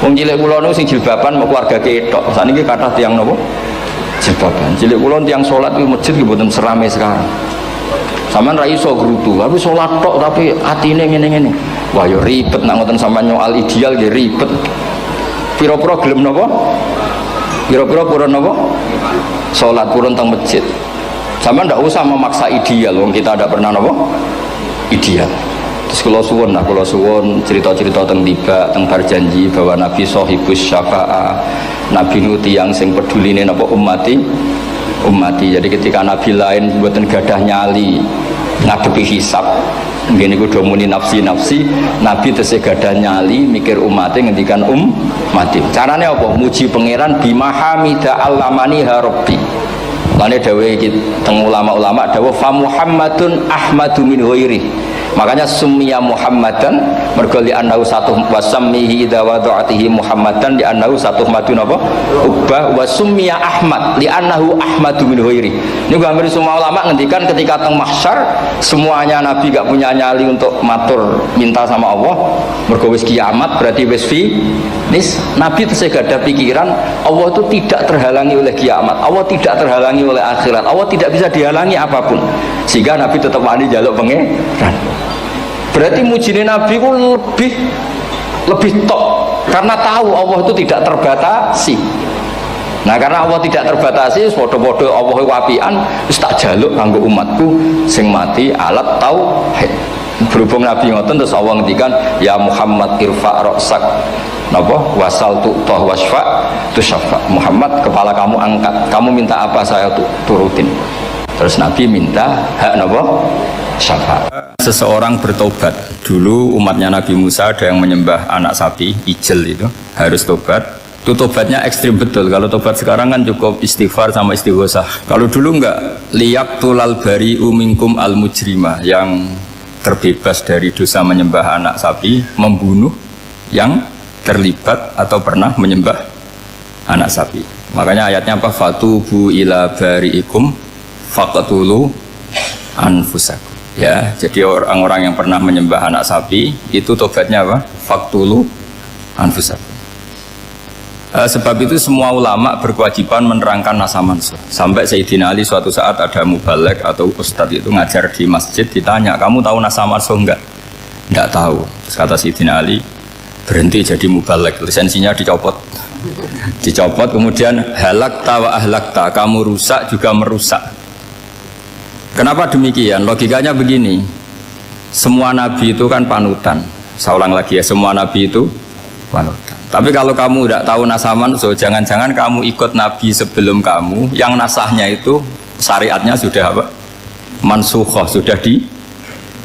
Wong cilik kula niku sing jilbaban mau keluarga ketok. Saniki kathah tiyang napa? Jilbaban. Cilik kula tiyang salat di masjid nggih mboten serame sekarang. Sampeyan ra iso grutu, tapi salat tok tapi atine ngene-ngene. Wah yo ribet nak ngoten sampeyan nyoal ideal nggih ribet. Pira-pira gelem napa? Pira-pira purun napa? Salat purun teng masjid. Sampeyan ndak usah memaksa ideal, wong kita ndak pernah napa? Ideal. Terus kula suwun cerita-cerita teng tiba teng berjanji bahwa Nabi sahibus syafa'ah. Nabi nu tiyang sing peduline napa ummati. Jadi ketika Nabi lain mboten gadah nyali ngadepi hisab, ngene iku do muni nafsi, Nabi tesih gadah nyali mikir umate ngendikan mati. Carane apa? Muji pangeran bima hamida allamani ha rabbi. Lane dawuh iki teng ulama-ulama dawuh fa Muhammadun ahmadu min ghairi. Makanya summiya Muhammadan mergo li annahu satu wasammihi idza wada'atihi Muhammadan li annahu satu madun apa ubah wa summiya Ahmad li annahu ahmadu min ghairi. Ini hampir semua ulama ngendikan ketika teng mahsyar semuanya nabi gak punya nyali untuk matur minta sama Allah mergo wis kiamat berarti wis finis. Nabi tesih gadah pikiran Allah itu tidak terhalangi oleh kiamat, Allah tidak terhalangi oleh akhirat, Allah tidak bisa dihalangi apapun, sehingga Nabi tetap wani njaluk pangeran. Berarti mujine Nabi ku lebih tok karena tahu Allah itu tidak terbatasi. Nah karena Allah tidak terbatasi, podo-podo Allah wapian, wis tak jaluk kanggo umatku sing mati alat tauhid. Berhubung Nabi ngoten terus Allah ngendikan ya Muhammad irfa ra'sak napa wasal tu'tah wasfa tusaffa. Muhammad kepala kamu angkat, kamu minta apa saya turutin. Terus Nabi minta hak napa syafaat. Seseorang bertobat. Dulu umatnya Nabi Musa ada yang menyembah anak sapi, ijel itu, harus tobat. Itu tobatnya ekstrim betul. Kalau tobat sekarang kan cukup istighfar sama istighosah. Kalau dulu enggak, liyaqtulal bari'u minkum al mujrimah, yang terbebas dari dosa menyembah anak sapi, membunuh yang terlibat atau pernah menyembah anak sapi. Makanya ayatnya apa? Fatubu ila bari'ikum faqtulu anfusakum. Ya, jadi orang-orang yang pernah menyembah anak sapi itu tobatnya apa? Faqtulu anfusakum. Sebab itu semua ulama berkewajiban menerangkan nasa mansuh. Sampai Sayyidina Ali suatu saat ada mubalek atau ustadz itu ngajar di masjid, ditanya, kamu tahu nasa mansuh enggak? Enggak tahu. Terus kata Sayyidina Ali, berhenti jadi mubalek, lisensinya dicopot. Dicopot, kemudian halakta wa ahlakta, kamu rusak juga merusak. Kenapa demikian? Logikanya begini, semua nabi itu kan panutan. Saya ulang lagi ya, semua nabi itu panutan. Tapi kalau kamu tidak tahu nasaman, so jangan-jangan kamu ikut nabi sebelum kamu, yang nasahnya itu syariatnya sudah apa? Mansukhoh, sudah di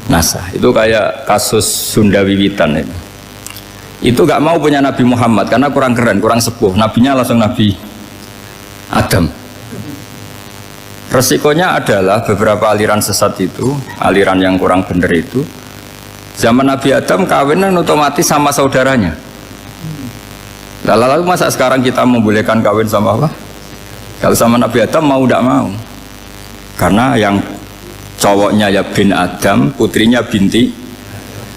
nasah. Itu kayak kasus Sunda Wiwitan itu. itu nggak mau punya Nabi Muhammad karena kurang keren, kurang sepuh. Nabinya langsung Nabi Adam. Resikonya adalah beberapa aliran sesat itu, aliran yang kurang benar itu, zaman Nabi Adam kawinan otomatis sama saudaranya. Lalu masa sekarang kita membolehkan kawin sama apa? Kalau sama Nabi Adam mau tidak mau? Karena yang cowoknya ya bin Adam, putrinya binti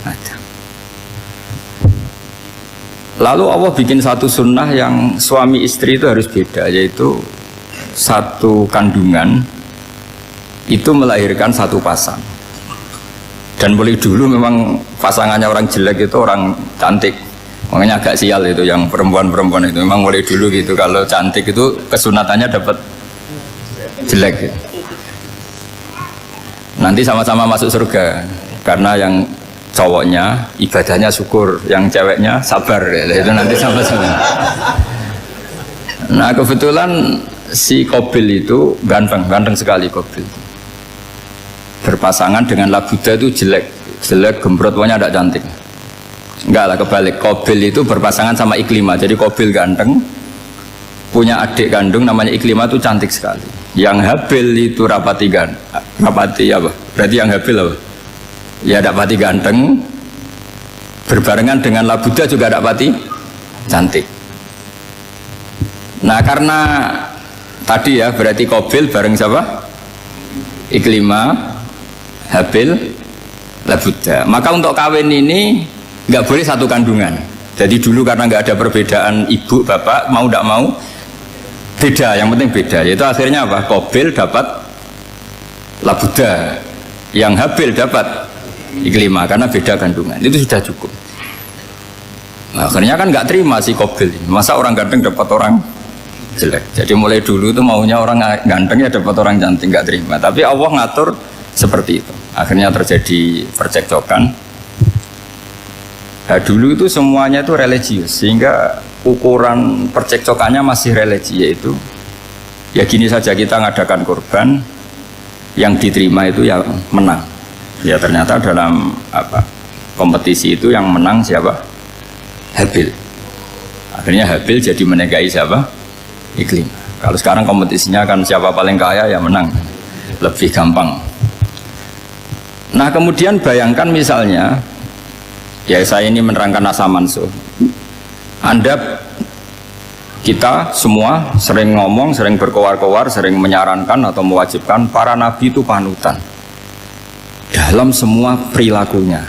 Adam. Lalu Allah bikin satu sunnah yang suami istri itu harus beda, yaitu satu kandungan itu melahirkan satu pasang. Dan mulai dulu memang pasangannya orang jelek itu orang cantik, makanya agak sial itu yang perempuan-perempuan itu memang mulai dulu gitu. Kalau cantik itu kesunatannya dapat jelek gitu. Nanti sama-sama masuk surga karena yang cowoknya ibadahnya syukur, yang ceweknya sabar ya. Itu nanti sama-sama. Nah kebetulan si Qabil itu ganteng sekali Qabil. Berpasangan dengan Labuda itu jelek gembrot, pokoknya tidak cantik. Enggak lah, kebalik. Qabil itu berpasangan sama Iklimah. Jadi Qabil ganteng, punya adik kandung namanya Iklimah itu cantik sekali. Yang Habil itu rapati apa? Berarti yang Habil apa? Ya dapati ganteng, berbarengan dengan Labuda juga dapati cantik. Nah karena tadi ya berarti Qabil bareng siapa? Iklimah, Habil, Labuda. Maka untuk kawin ini nggak boleh satu kandungan. Jadi dulu karena nggak ada perbedaan ibu bapak, mau tidak mau beda, yang penting beda. Yaitu akhirnya apa? Qabil dapat Labuda, yang Habil dapat Iklimah karena beda kandungan. Itu sudah cukup. Nah, akhirnya kan nggak terima si Qabil, masa orang ganteng dapat orang jelek. Jadi mulai dulu itu maunya orang ganteng ya dapat orang cantik, nggak terima. Tapi Allah ngatur seperti itu. Akhirnya terjadi percekcokan. Nah, dulu itu semuanya itu religius, sehingga ukuran percekcokannya masih religi, yaitu ya gini saja, kita ngadakan kurban, yang diterima itu ya menang. Ya ternyata dalam kompetisi itu yang menang siapa? Habil. Akhirnya Habil jadi menikahi siapa? Iklim. Kalau sekarang kompetisinya kan siapa paling kaya ya menang, lebih gampang. Nah kemudian bayangkan misalnya, ya saya ini menerangkan asa mansuh. Kita semua sering ngomong, sering berkoar-koar, sering menyarankan atau mewajibkan para nabi itu panutan dalam semua perilakunya.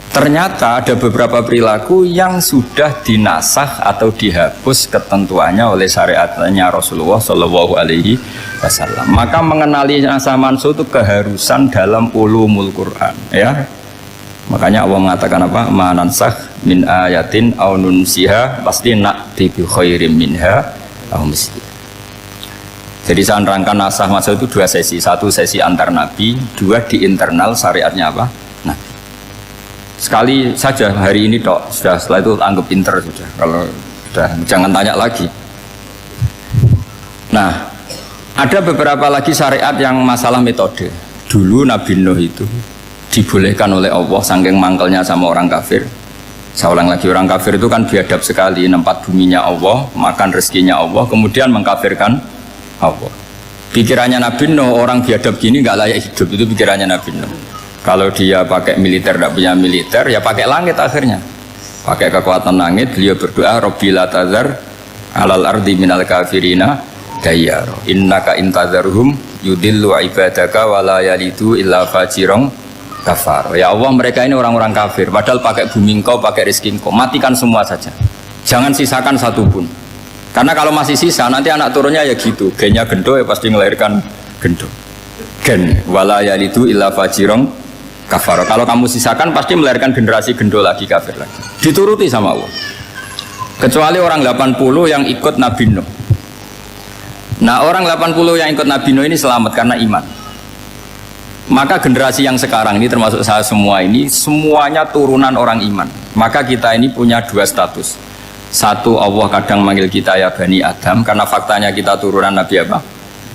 Ternyata ada beberapa perilaku yang sudah dinasakh atau dihapus ketentuannya oleh syariatnya Rasulullah Shallallahu Alaihi Wasallam. Maka mengenali asa mansuh itu keharusan dalam ulumul Quran, ya. Makanya Allah mengatakan apa? Ma nansakh min ayatin aw nunsiha pasti na'ti bi khairim minha aw misliha. Jadi saya nerangkan nasakh mansuh itu dua sesi. Satu sesi antar nabi, dua di internal syariatnya apa? Nabi. Sekali saja hari ini tok, sudah setelah itu anggap pinter sudah. Kalau sudah jangan tanya lagi. Nah, ada beberapa lagi syariat yang masalah metode. Dulu Nabi Nuh itu dibolehkan oleh Allah saking mangkelnya sama orang kafir. Saya ulang lagi, orang kafir itu kan biadab sekali, nempat buminya Allah, makan rezekinya Allah, kemudian mengkafirkan Allah. Pikirannya Nabi Nuh, orang biadab gini nggak layak hidup, itu pikirannya Nabi Nuh. Kalau dia pakai militer, tidak punya militer, ya pakai langit akhirnya. Pakai kekuatan langit, beliau berdoa, Rabbi la tazar alal ardi minal kafirina dayyaro. Innaka intazarhum yudillu ibadaka wa la yalidu illa fajirong kafar. Ya Allah, mereka ini orang-orang kafir, padahal pakai bumi engkau, pakai rezeki engkau, matikan semua saja. Jangan sisakan satupun. Karena kalau masih sisa, nanti anak turunnya ya gitu, gennya gendo ya pasti melahirkan gendo. Gen wala yalidu illa fajirong kafar. Kalau kamu sisakan pasti melahirkan generasi gendo lagi, kafir lagi. Dituruti sama Allah. Kecuali orang 80 yang ikut Nabi Nuh. Nah, orang 80 yang ikut Nabi Nuh ini selamat karena iman. Maka generasi yang sekarang ini termasuk saya semua ini semuanya turunan orang iman. Maka kita ini punya dua status. Satu, Allah kadang manggil kita ya Bani Adam, karena faktanya kita turunan Nabi apa?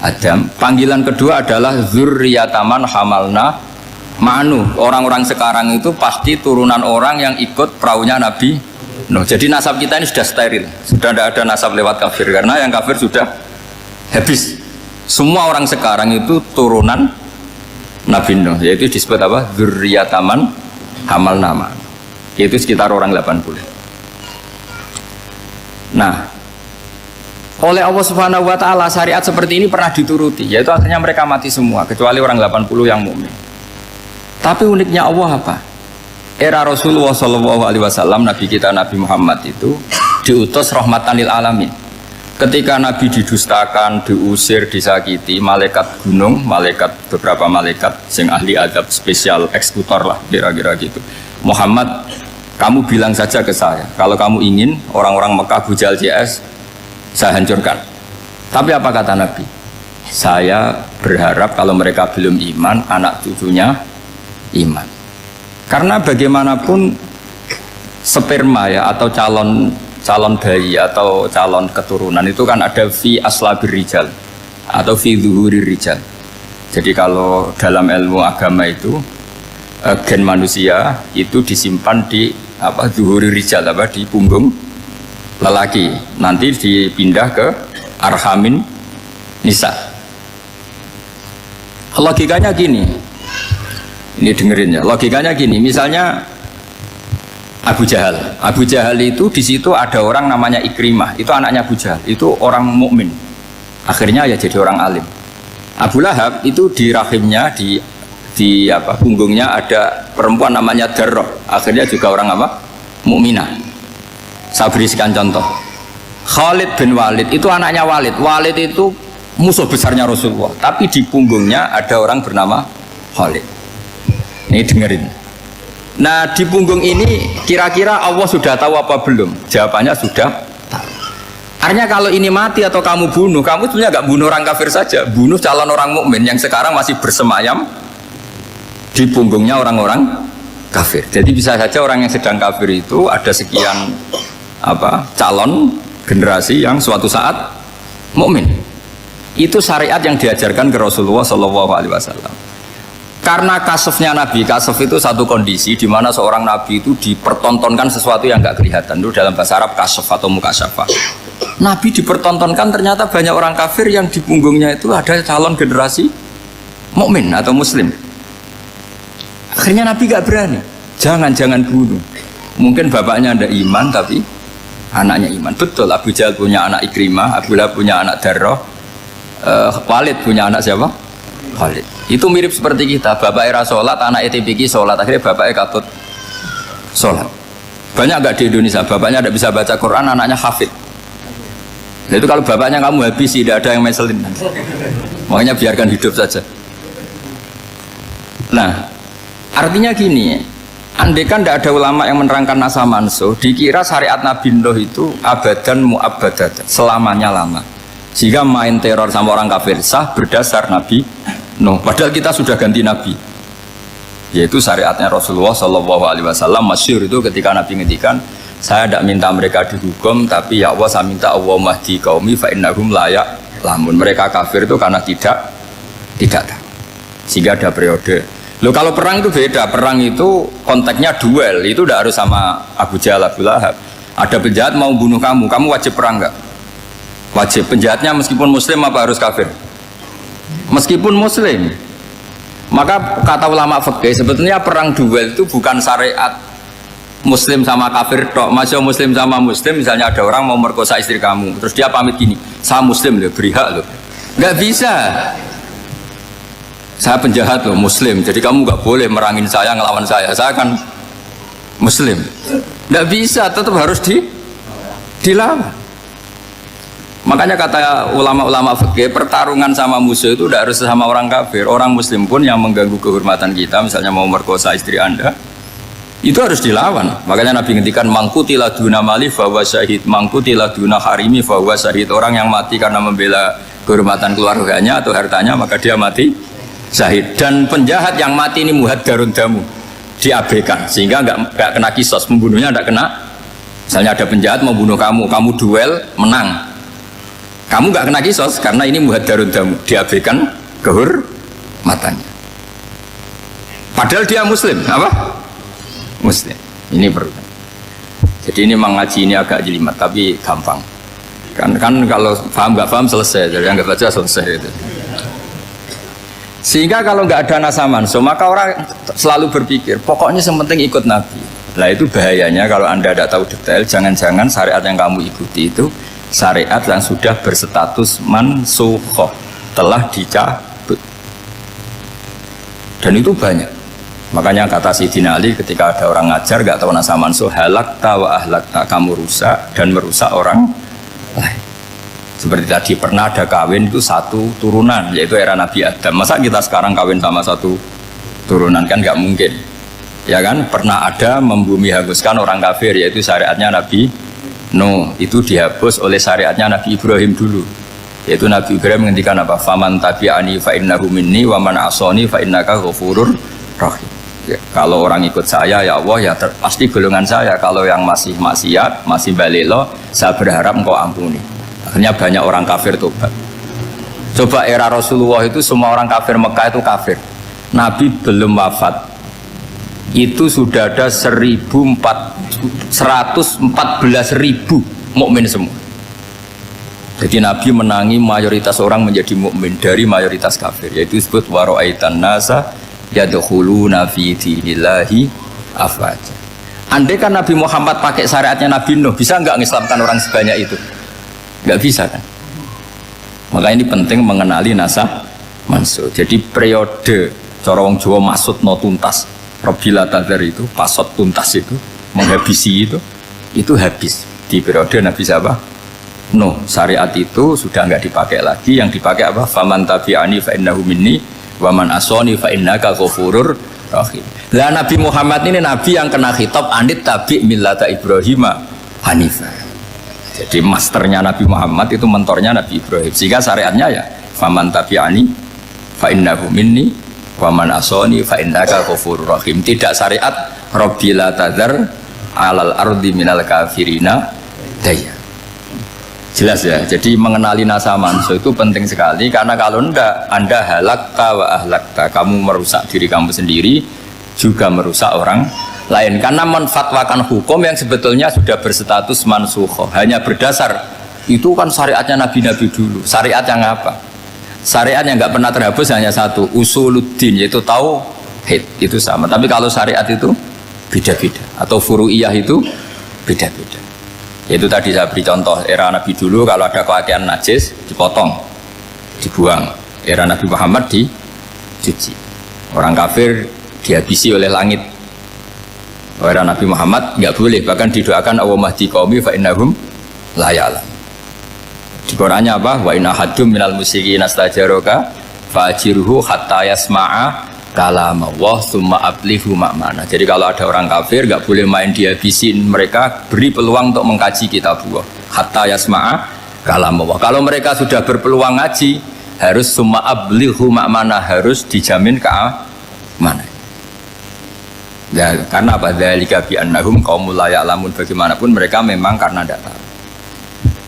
Adam. Panggilan kedua adalah zurriyataman hamalna ma'nu. Orang-orang sekarang itu pasti turunan orang yang ikut perahunya Nabi Nuh. Jadi nasab kita ini sudah steril, sudah tidak ada nasab lewat kafir karena yang kafir sudah habis. Semua orang sekarang itu turunan Nabi Nuh, yaitu disebut apa? Dzurriyyataman hamal nama. Yaitu sekitar orang 80. Nah, oleh Allah Subhanahu wa taala syariat seperti ini pernah dituruti, yaitu akhirnya mereka mati semua kecuali orang 80 yang mukmin. Tapi uniknya Allah apa? Era Rasulullah Shallallahu Alaihi Wasallam, Nabi kita Nabi Muhammad itu diutus rahmatan lil alamin. Ketika Nabi didustakan, diusir, disakiti, malaikat gunung, beberapa malaikat sing ahli adab spesial eksekutor lah kira-kira gitu. Muhammad, kamu bilang saja ke saya, kalau kamu ingin orang-orang Mekah bujal CS, saya hancurkan. Tapi apa kata Nabi? Saya berharap kalau mereka belum iman, anak cucunya iman. Karena bagaimanapun sperma ya atau calon bayi atau calon keturunan itu kan ada fi aslabir rijal atau fi zuhurir rijal. Jadi kalau dalam ilmu agama itu gen manusia itu disimpan di zuhurir rijal di punggung lelaki, nanti dipindah ke arhamin nisa. Logikanya gini, ini dengerin ya, logikanya gini, misalnya Abu Jahal itu di situ ada orang namanya Ikrimah, itu anaknya Abu Jahal, itu orang mukmin, akhirnya ya jadi orang alim. Abu Lahab itu di rahimnya di punggungnya ada perempuan namanya Darroh, akhirnya juga orang mukminah. Saya berikan contoh. Khalid bin Walid itu anaknya Walid. Walid itu musuh besarnya Rasulullah, tapi di punggungnya ada orang bernama Khalid. Ini dengerin. Nah, di punggung ini kira-kira Allah sudah tahu apa belum? Jawabannya sudah tahu. Artinya kalau ini mati atau kamu bunuh, kamu sebenarnya nggak bunuh orang kafir saja, bunuh calon orang mukmin yang sekarang masih bersemayam di punggungnya orang-orang kafir. Jadi bisa saja orang yang sedang kafir itu ada sekian calon generasi yang suatu saat mukmin. Itu syariat yang diajarkan ke Rasulullah Shallallahu Alaihi Wasallam. Karena kasofnya Nabi, kasof itu satu kondisi di mana seorang Nabi itu dipertontonkan sesuatu yang nggak kelihatan. Itu dalam bahasa Arab kasof atau mukasyafah. Nabi dipertontonkan ternyata banyak orang kafir yang di punggungnya itu ada calon generasi mukmin atau Muslim. Akhirnya Nabi nggak berani. Jangan bunuh. Mungkin bapaknya ada iman tapi anaknya iman. Betul, Abu Jahal punya anak Ikrimah, Abu Lahab punya anak Darroh, Walid punya anak siapa? Walid. Itu mirip seperti kita, bapak era sholat, anak ETPK sholat, akhirnya bapaknya katut sholat. Banyak nggak di Indonesia, bapaknya tidak bisa baca Quran, anaknya hafid. Nah, itu kalau bapaknya kamu habis, tidak ada yang meselin. Makanya biarkan hidup saja. Nah, artinya gini, andaikan tidak ada ulama yang menerangkan nasa mansuh, dikira syariat Nabi Nuh itu abadan mu'abbadat, selamanya lama. Sehingga main teror sama orang kafir sah berdasar Nabi Nuh. Padahal kita sudah ganti Nabi, yaitu syariatnya Rasulullah Shallallahu Alaihi Wasallam. Masyhur itu ketika Nabi ngendikan, saya tidak minta mereka dihukum, tapi ya Allah saya minta Allah mahdi qaumi fa innahum la ya'lamun. Mereka kafir itu karena tidak tahu. Sehingga ada periode. Loh, kalau perang itu beda, perang itu konteksnya duel, itu tidak harus sama Abu Jahal, Abu Lahab. Ada penjahat mau bunuh kamu wajib perang nggak? Wajib. Penjahatnya meskipun muslim apa harus kafir? Meskipun muslim. Maka kata ulama fikih sebetulnya perang duel itu bukan syariat muslim sama kafir tok. Masih muslim sama muslim, misalnya ada orang mau merkosa istri kamu, terus dia pamit gini, saya muslim loh, beri hak loh. Nggak bisa. Saya penjahat loh, muslim, jadi kamu nggak boleh merangin saya, ngelawan saya kan muslim. Nggak bisa, tetap harus dilawan. Makanya kata ulama-ulama fikih, pertarungan sama musuh itu tidak harus sama orang kafir. Orang muslim pun yang mengganggu kehormatan kita, misalnya mau merkosa istri Anda, itu harus dilawan. Makanya Nabi ngendikan mangkutilah duna mali fahuwa syahid, mangkutilah duna harimi fahuwa syahid. Orang yang mati karena membela kehormatan keluarganya atau hartanya, maka dia mati syahid. Dan penjahat yang mati ini muhaddarun damu, diabaikan sehingga nggak kena kisos, pembunuhnya nggak kena. Misalnya ada penjahat mau bunuh kamu duel menang, kamu nggak kena kisos karena ini muhaddarun damu, diabaikan kehormatannya. Padahal dia muslim, apa? Muslim. Ini perlu. Jadi ini mengaji ini agak jelimet tapi gampang. Kan kalau paham nggak paham selesai, jadi yang nggak baca selesai itu. Sehingga kalau nggak ada nasa mansuh, maka orang selalu berpikir pokoknya yang penting ikut Nabi. Nah itu bahayanya kalau Anda tidak tahu detail, jangan-jangan syariat yang kamu ikuti itu syariat yang sudah berstatus mansukhoh, telah dicabut. Dan itu banyak. Makanya kata Sayyidina Ali ketika ada orang ngajar gak tahu nasa mansuh, halakta wa ahlakta, kamu rusak dan merusak orang lain. Seperti tadi pernah ada kawin itu satu turunan, yaitu era Nabi Adam. Masa kita sekarang kawin sama satu turunan, kan gak mungkin. Ya kan, pernah ada membumi hanguskan orang kafir, yaitu syariatnya Nabi Nuh, itu dihapus oleh syariatnya Nabi Ibrahim dulu. Yaitu Nabi Ibrahim menghentikan apa? Faman tabi'ani fa innahu minni wa man asani fa innaka ghafurur rahim. Ya, kalau orang ikut saya ya Allah ya pasti golongan saya. Kalau yang masih maksiat, masih balelo, saya berharap engkau ampuni. Akhirnya banyak orang kafir tobat. Coba era Rasulullah itu semua orang kafir Mekah itu kafir. Nabi belum wafat, itu sudah ada 114.000 mukmin semua. Jadi Nabi menangi mayoritas orang menjadi mukmin dari mayoritas kafir, yaitu disebut wara'aitan nasa yadkhuluna fi dinillahi afwaja. Andai kan Nabi Muhammad pakai syariatnya Nabi Nuh, bisa nggak mengislamkan orang sebanyak itu? Nggak bisa kan? Maka ini penting mengenali nasa mansuh. Jadi periode cara wong Jawa maksud no tuntas, Robila Tadar itu pasot tuntas itu menghabisi itu habis di periode Nabi siapa? Nuh. Syariat itu sudah nggak dipakai lagi. Yang dipakai apa? Faman tabi'ani fa innahu minni wa man asani fa innaka ghafurur rahim. Lah Nabi Muhammad ini nabi yang kena khitab anit tabi' millata Ibrahim hanifah. Jadi masternya Nabi Muhammad itu mentornya Nabi Ibrahim. Sehingga syariatnya ya faman tabi'ani fa innahu minni wa man asani fa innaka ghafurur rahim. Tidak syariat Rabbila tadzar alal ardi minal kafirina daya. Jelas ya. Jadi mengenali nasa mansuh itu penting sekali, karena kalau enggak Anda halakta wa ahlakta, kamu merusak diri kamu sendiri juga merusak orang lain, karena menfatwakan hukum yang sebetulnya sudah berstatus mansukhoh hanya berdasar itu kan syariatnya nabi-nabi dulu. Syariat yang apa? Syariat yang nggak pernah terhapus hanya satu, usuluddin, yaitu tauhid, itu sama. Tapi kalau syariat itu beda-beda, atau furu'iyah itu beda-beda. Itu tadi saya beri contoh era Nabi dulu, kalau ada pakaian najis dipotong, dibuang. Era Nabi Muhammad dicuci. Orang kafir dihabisi oleh langit. Era Nabi Muhammad nggak boleh, bahkan didoakan Allahumma hdi qaumi fa innahum la ya'lamun. Di Qur'annya apa? Wa inna hadum minal musyrikin astajaraka fa'jirhu hatta yasma'a kalam Allah summa ablihu ma'mana. Jadi kalau ada orang kafir nggak boleh main dihabisin mereka, beri peluang untuk mengkaji kitabullah hatta yasma'a kalam Allah. Kalau mereka sudah berpeluang ngaji, harus summa ablihu ma'mana, harus dijamin keamanan. Ya, karena apa? Dzalika bi annahum qaumul la ya'lamun. Bagaimanapun mereka memang karena tidak tahu.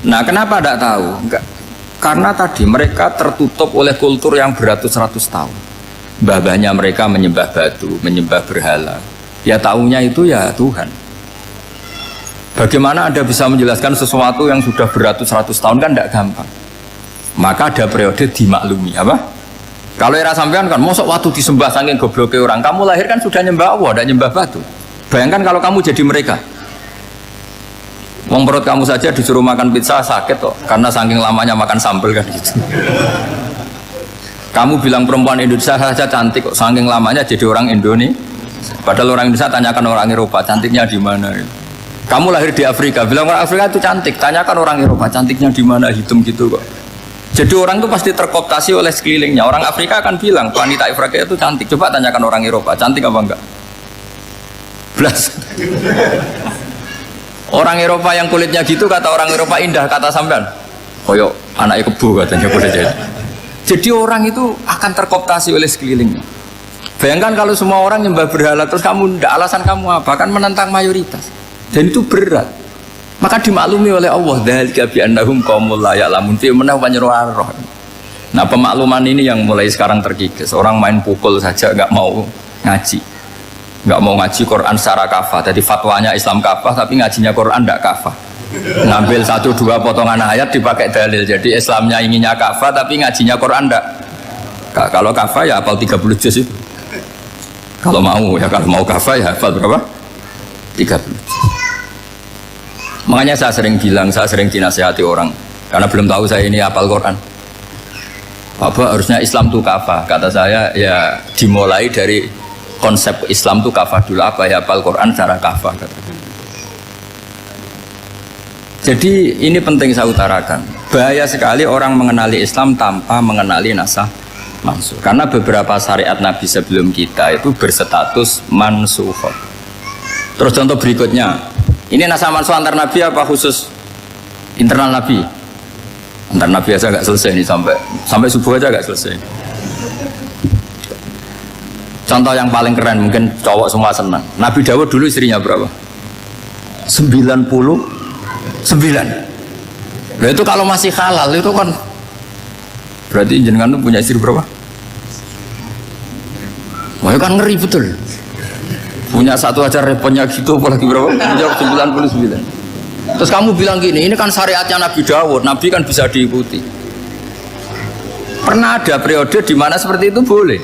Nah, kenapa tidak tahu? Enggak. Karena tadi mereka tertutup oleh kultur yang beratus-ratus tahun. Mbah-mbahnya mereka menyembah batu, menyembah berhala. Ya tahunya itu ya Tuhan. Bagaimana Anda bisa menjelaskan sesuatu yang sudah beratus-ratus tahun, kan tidak gampang. Maka ada periode dimaklumi, apa? Kalau era sampean kan, mosok waktu disembah saking gobloknya orang, kamu lahir kan sudah nyembah Allah, tidak nyembah batu. Bayangkan kalau kamu jadi mereka. Wong perut kamu saja disuruh makan pizza sakit kok, karena saking lamanya makan sambal kan gitu. Kamu bilang perempuan Indonesia saja cantik kok, saking lamanya jadi orang Indonesia. Padahal orang Indonesia tanyakan orang Eropa, cantiknya di mana? Kamu lahir di Afrika, bilang orang Afrika itu cantik, tanyakan orang Eropa, cantiknya di mana, hitam gitu kok. Jadi orang itu pasti terkooptasi oleh sekelilingnya. Orang Afrika akan bilang wanita Afrika itu cantik. Coba tanyakan orang Eropa, cantik apa enggak? Belas. Orang Eropa yang kulitnya gitu kata orang Eropa indah, kata sampean. Koyok anaknya kebo katanya boleh jadi. Jadi orang itu akan terkooptasi oleh sekelilingnya. Bayangkan kalau semua orang nyembah berhala terus kamu ndak, alasan kamu apa? Kan menentang mayoritas. Dan itu berat. Maka dimaklumi oleh Allah, dzalika bi annahum qaumul la ya'lamun fi manah panyeruah. Nah, pemakluman ini yang mulai sekarang terkikis. Orang main pukul saja enggak mau ngaji. nggak mau ngaji Quran secara kafah. Jadi fatwanya Islam kafah, tapi ngajinya Quran nggak kafah. Ngambil 1-2 potongan ayat dipakai dalil. Jadi Islamnya inginnya kafah, tapi ngajinya Quran nggak. Kalau kafah ya hafal 30 juz itu. Kalau mau kafah ya hafal berapa? 30 juz. Makanya saya sering bilang, saya sering dinasihati orang karena belum tahu saya ini hafal Quran. Bapak harusnya Islam itu kafah. Kata saya ya dimulai dari konsep Islam itu kafah dulu. Apa ya hafal Quran secara kafah. Jadi ini penting saya utarakan. Bahaya sekali orang mengenali Islam tanpa mengenali nasah mansukh. Karena beberapa syariat Nabi sebelum kita itu berstatus mansukh. Terus contoh berikutnya, ini nasah mansukh antar Nabi apa khusus internal Nabi? Antar Nabi aja agak selesai nih sampai subuh aja agak selesai. Contoh yang paling keren mungkin cowok semua senang. Nabi Dawud dulu istrinya berapa? 99. Nah itu kalau masih halal itu kan berarti jenengan tuh punya istri berapa? Wah kan ngeri betul. Punya satu aja repotnya gitu apalagi berapa? Menjawab 99. Terus kamu bilang gini, ini kan syariatnya Nabi Dawud, Nabi kan bisa diikuti. Pernah ada periode di mana seperti itu boleh.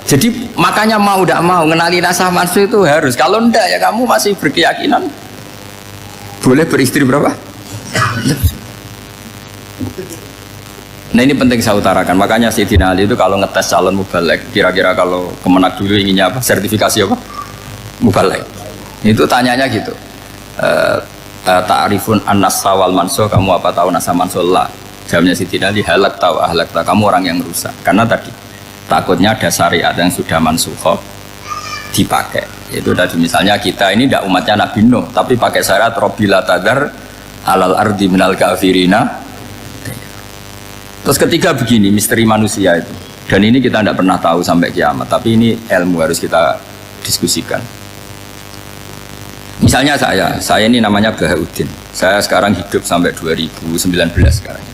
Jadi makanya mau tidak mau mengenali nasah mansukh itu harus. Kalau enggak ya kamu masih berkeyakinan boleh beristri berapa? Nah ini penting saya utarakan. Makanya Sayyidina Ali itu kalau ngetes calon mubaligh, kira-kira kalau Kemenak dulu inginnya apa? Sertifikasi apa? Mubaligh. Itu tanyanya gitu. Ta'rifun an-nassa wal mansukh, kamu apa tahu nasah mansukh? La. Jawabnya Sayyidina Ali, halak tahu ahlak tahu, kamu orang yang rusak. Karena tadi takutnya ada syariat yang sudah mansukh dipakai. Itu tadi misalnya kita ini tidak umatnya Nabi Nuh, tapi pakai syariat Robbila tadar alal ardi minal kafirina. Terus ketiga begini, misteri manusia itu. Dan ini kita tidak pernah tahu sampai kiamat, tapi ini ilmu harus kita diskusikan. Misalnya saya ini namanya Bahauddin. Saya sekarang hidup sampai 2019 sekarang.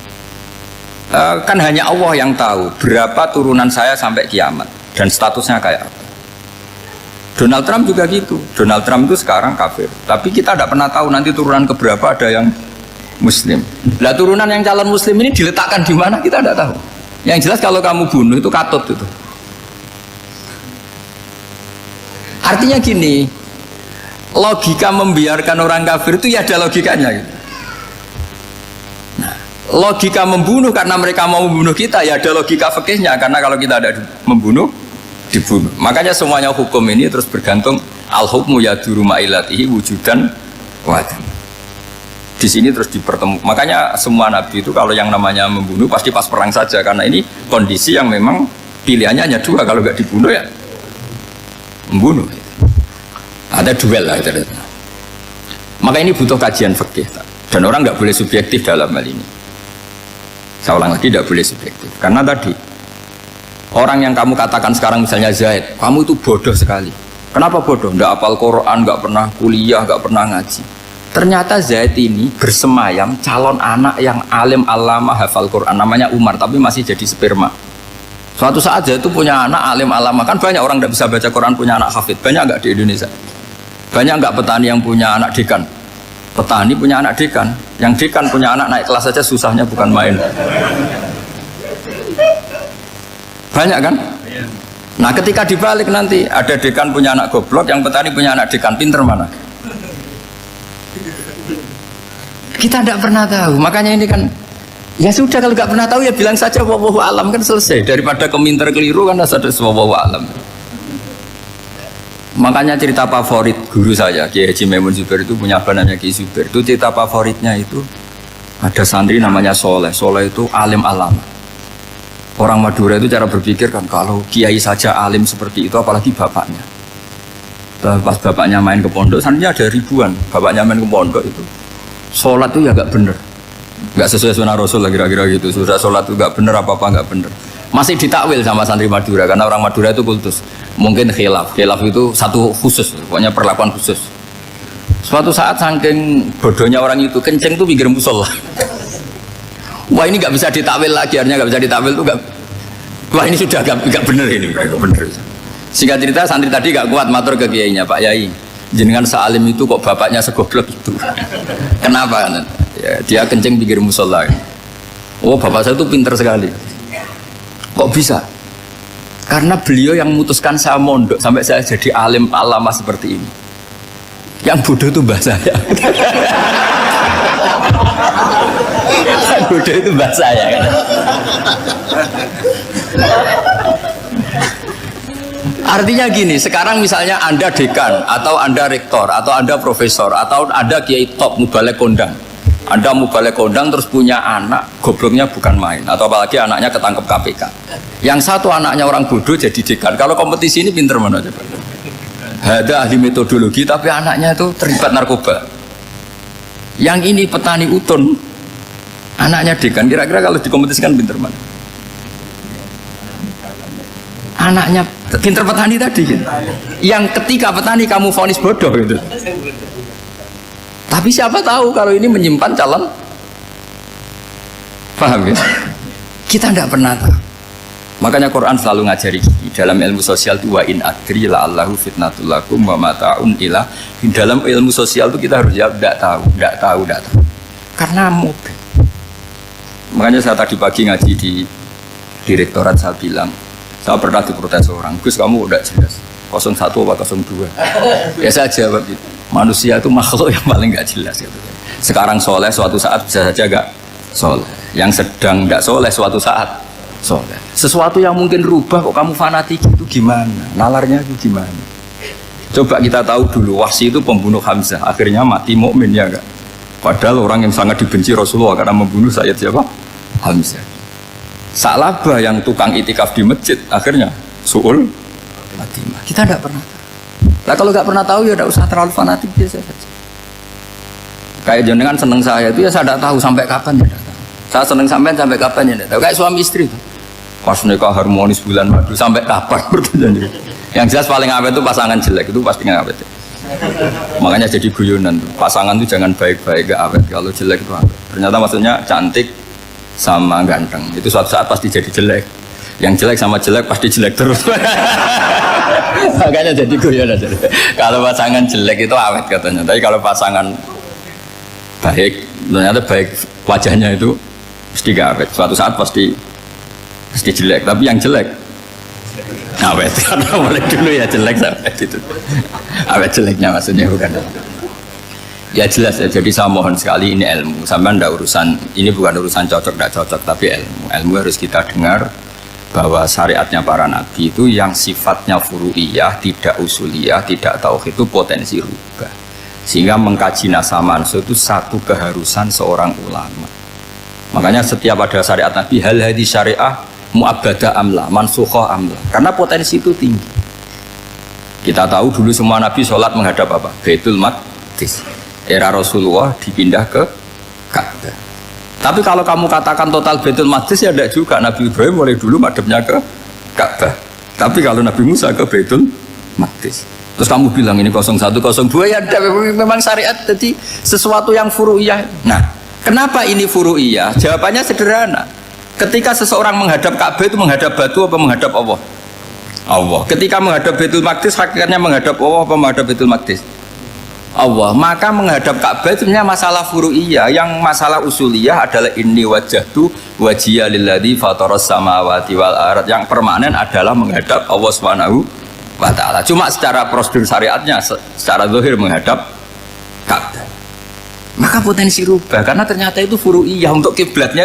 Kan hanya Allah yang tahu berapa turunan saya sampai kiamat dan statusnya kayak apa. Donald Trump juga gitu. Donald Trump itu sekarang kafir, tapi kita tidak pernah tahu nanti turunan keberapa ada yang Muslim. Lah turunan yang calon Muslim ini diletakkan di mana kita tidak tahu. Yang jelas kalau kamu bunuh itu katut itu. Artinya gini, logika membiarkan orang kafir itu ya ada logikanya gitu. Nah, logika membunuh karena mereka mau membunuh kita ya ada logika fikihnya, karena kalau kita ada membunuh dibunuh. Makanya semuanya hukum ini terus bergantung al-hukmu yaduru ma'ilatihi wujudan wadan. Di sini terus dipertemukan. Makanya semua nabi itu kalau yang namanya membunuh pasti pas perang saja, karena ini kondisi yang memang pilihannya hanya dua, kalau nggak dibunuh ya membunuh. Ada duel lah itu. Maka ini butuh kajian fikih dan orang nggak boleh subjektif dalam hal ini. Saya ulang lagi, tidak boleh subjektif karena tadi orang yang kamu katakan sekarang misalnya Zaid, kamu itu bodoh sekali. Kenapa bodoh? Nggak hafal Quran, nggak pernah kuliah, nggak pernah ngaji. Ternyata Zaid ini bersemayam calon anak yang alim alama hafal Quran, namanya Umar, tapi masih jadi sperma. Suatu saat Zaid itu punya anak alim alama, kan banyak orang tidak bisa baca Quran punya anak hafid, banyak nggak di Indonesia? Banyak nggak petani yang punya anak dekan? Petani punya anak dekan, yang dekan punya anak naik kelas saja susahnya bukan main. Banyak kan? Nah ketika dibalik nanti ada dekan punya anak goblok, yang petani punya anak dekan, pinter mana? Kita tidak pernah tahu. Makanya ini kan ya sudah, kalau nggak pernah tahu ya bilang saja wallahu alam, kan selesai. Daripada keminter keliru kan ada wallahu alam. Makanya cerita favorit guru saya Kiai Haji Maimun Zubair itu punya apa namanya Kiai Zubair. Itu cerita favoritnya itu ada santri namanya Soleh. Soleh itu alim alama. Orang Madura itu cara berpikir kan kalau kiai saja alim seperti itu, apalagi bapaknya. Pas bapaknya main ke pondok, santrinya ada ribuan. Bapaknya main ke pondok itu sholat itu ya gak bener, gak sesuai sunnah Rasul lah kira-kira gitu. Sudah sholat itu gak bener, apa-apa gak bener. Masih ditakwil sama santri Madura, karena orang Madura itu kultus. Mungkin khilaf itu satu khusus, pokoknya perlakuan khusus. Suatu saat saking bodohnya orang itu, kenceng tuh pinggir musola. Wah ini gak bisa ditakwil lagi, artinya gak bisa ditakwil tuh gak. Wah ini sudah agak bener ini, agak bener. Singkat cerita santri tadi gak kuat matur ke kiainya, Pak Yai, jenengan sealim itu kok bapaknya segoblok itu. Kenapa? Ya, dia kencing pinggir musola. Oh bapak saya itu pinter sekali. Kok bisa? Karena beliau yang memutuskan saya mondok sampai saya jadi alim alama seperti ini. Yang bodoh itu mbah saya. Yang bodoh itu mbah saya kan. Artinya gini, sekarang misalnya Anda dekan atau Anda rektor atau Anda profesor atau Anda kiai top mubalek kondang. Anda mubalek kondang terus punya anak gobloknya bukan main atau apalagi anaknya ketangkep KPK. Yang satu anaknya orang bodoh jadi dekan. Kalau kompetisi ini pinter mana coba? Ada ahli metodologi tapi anaknya itu terlibat narkoba. Yang ini petani utun, anaknya dekan. Kira-kira kalau dikompetisikan pinter mana? Anaknya pinter petani tadi gitu. Yang ketika petani kamu vonis bodoh gitu. Tapi siapa tahu kalau ini menyimpan calon. Paham ya? Kita tidak pernah tahu. Makanya Quran selalu ngajari dalam ilmu sosial itu wa in adri la allahu fitnatul lakum wa mata'un ila. Dalam ilmu sosial itu kita harus jawab tidak tahu. Karena mudah. Makanya saya tadi pagi ngaji di direktorat saya bilang, saya pernah diprotes orang, Gus kamu udah jelas 01 apa 02. Ya saya jawab gitu. Manusia itu makhluk yang paling gak jelas gitu. Sekarang soleh suatu saat bisa saja gak soleh. Yang sedang gak soleh suatu saat soleh. Sesuatu yang mungkin rubah kok kamu fanatik itu gimana? Nalarnya itu gimana? Coba kita tahu dulu Wahsy itu pembunuh Hamzah, akhirnya mati mukmin ya enggak? Padahal orang yang sangat dibenci Rasulullah karena membunuh Sayyid siapa? Hamzah. Sa'labah yang tukang itikaf di masjid akhirnya su'ul Fatimah. Kita tidak pernah tahu. Nah kalau nggak pernah tahu ya tidak usah terlalu fanatik biasa saja. Kayak jenengan seneng saya itu ya saya tidak tahu sampai kapan ya tidak tahu. Saya seneng sampai kapan ya tidak tahu. Kayak suami istri itu. Pas nikah harmonis bulan madu sampai kapan berarti. Yang jelas paling awet itu pasangan jelek itu pasti nggak awet. Makanya jadi guyonan tuh. Pasangan itu jangan baik-baik gak awet. Kalau jelek itu awet. Ternyata maksudnya cantik sama ganteng itu suatu saat pasti jadi jelek. Yang jelek sama jelek pasti jelek terus. Makanya jadi guyonan. Kalau pasangan jelek itu awet katanya. Tapi kalau pasangan baik, ternyata baik wajahnya itu pasti gak awet. Suatu saat pasti jelek. Tapi yang jelek awet. Karena mulai dulu ya jelek awet itu. Awet jeleknya maksudnya bukan. Ya jelas ya, jadi saya mohon sekali ini ilmu. Sampai ndak urusan, ini bukan urusan cocok tidak cocok, tapi ilmu. Ilmu harus kita dengar bahwa syariatnya para nabi itu yang sifatnya furu'iyah, tidak usuliyah, tidak tauhid itu potensi rubah. Sehingga mengkaji nasab manusia itu satu keharusan seorang ulama. Makanya setiap ada syariat nabi, hal hadis syariah mu'abbadah amla, mansukhoh amla. Karena potensi itu tinggi. Kita tahu dulu semua nabi sholat menghadap apa? Baitul Maqdis. Era Rasulullah dipindah ke Ka'bah. Tapi kalau kamu katakan total Baitul Maqdis ya tidak juga. Nabi Ibrahim mulai dulu madhabnya ke Ka'bah. Tapi kalau Nabi Musa ke Baitul Maqdis. Terus kamu bilang ini 01, 02 ya memang syariat jadi sesuatu yang furu'iyah. Nah, kenapa ini furu'iyah? Jawabannya sederhana. Ketika seseorang menghadap Ka'bah itu menghadap batu apa menghadap Allah? Allah. Ketika menghadap Baitul Maqdis hakikatnya menghadap Allah apa menghadap Baitul Maqdis? Allah. Maka menghadap Ka'bah itu sebenarnya masalah furu'iyah. Yang masalah usuliyah adalah inni wajjahtu wajhiya lilladzi fataras samawati wal ardh. Yang permanen adalah menghadap Allah Subhanahu wa taala. Cuma secara prosedur syariatnya secara zahir menghadap Ka'bah. Maka potensi rubah karena ternyata itu furu'iyah untuk kiblatnya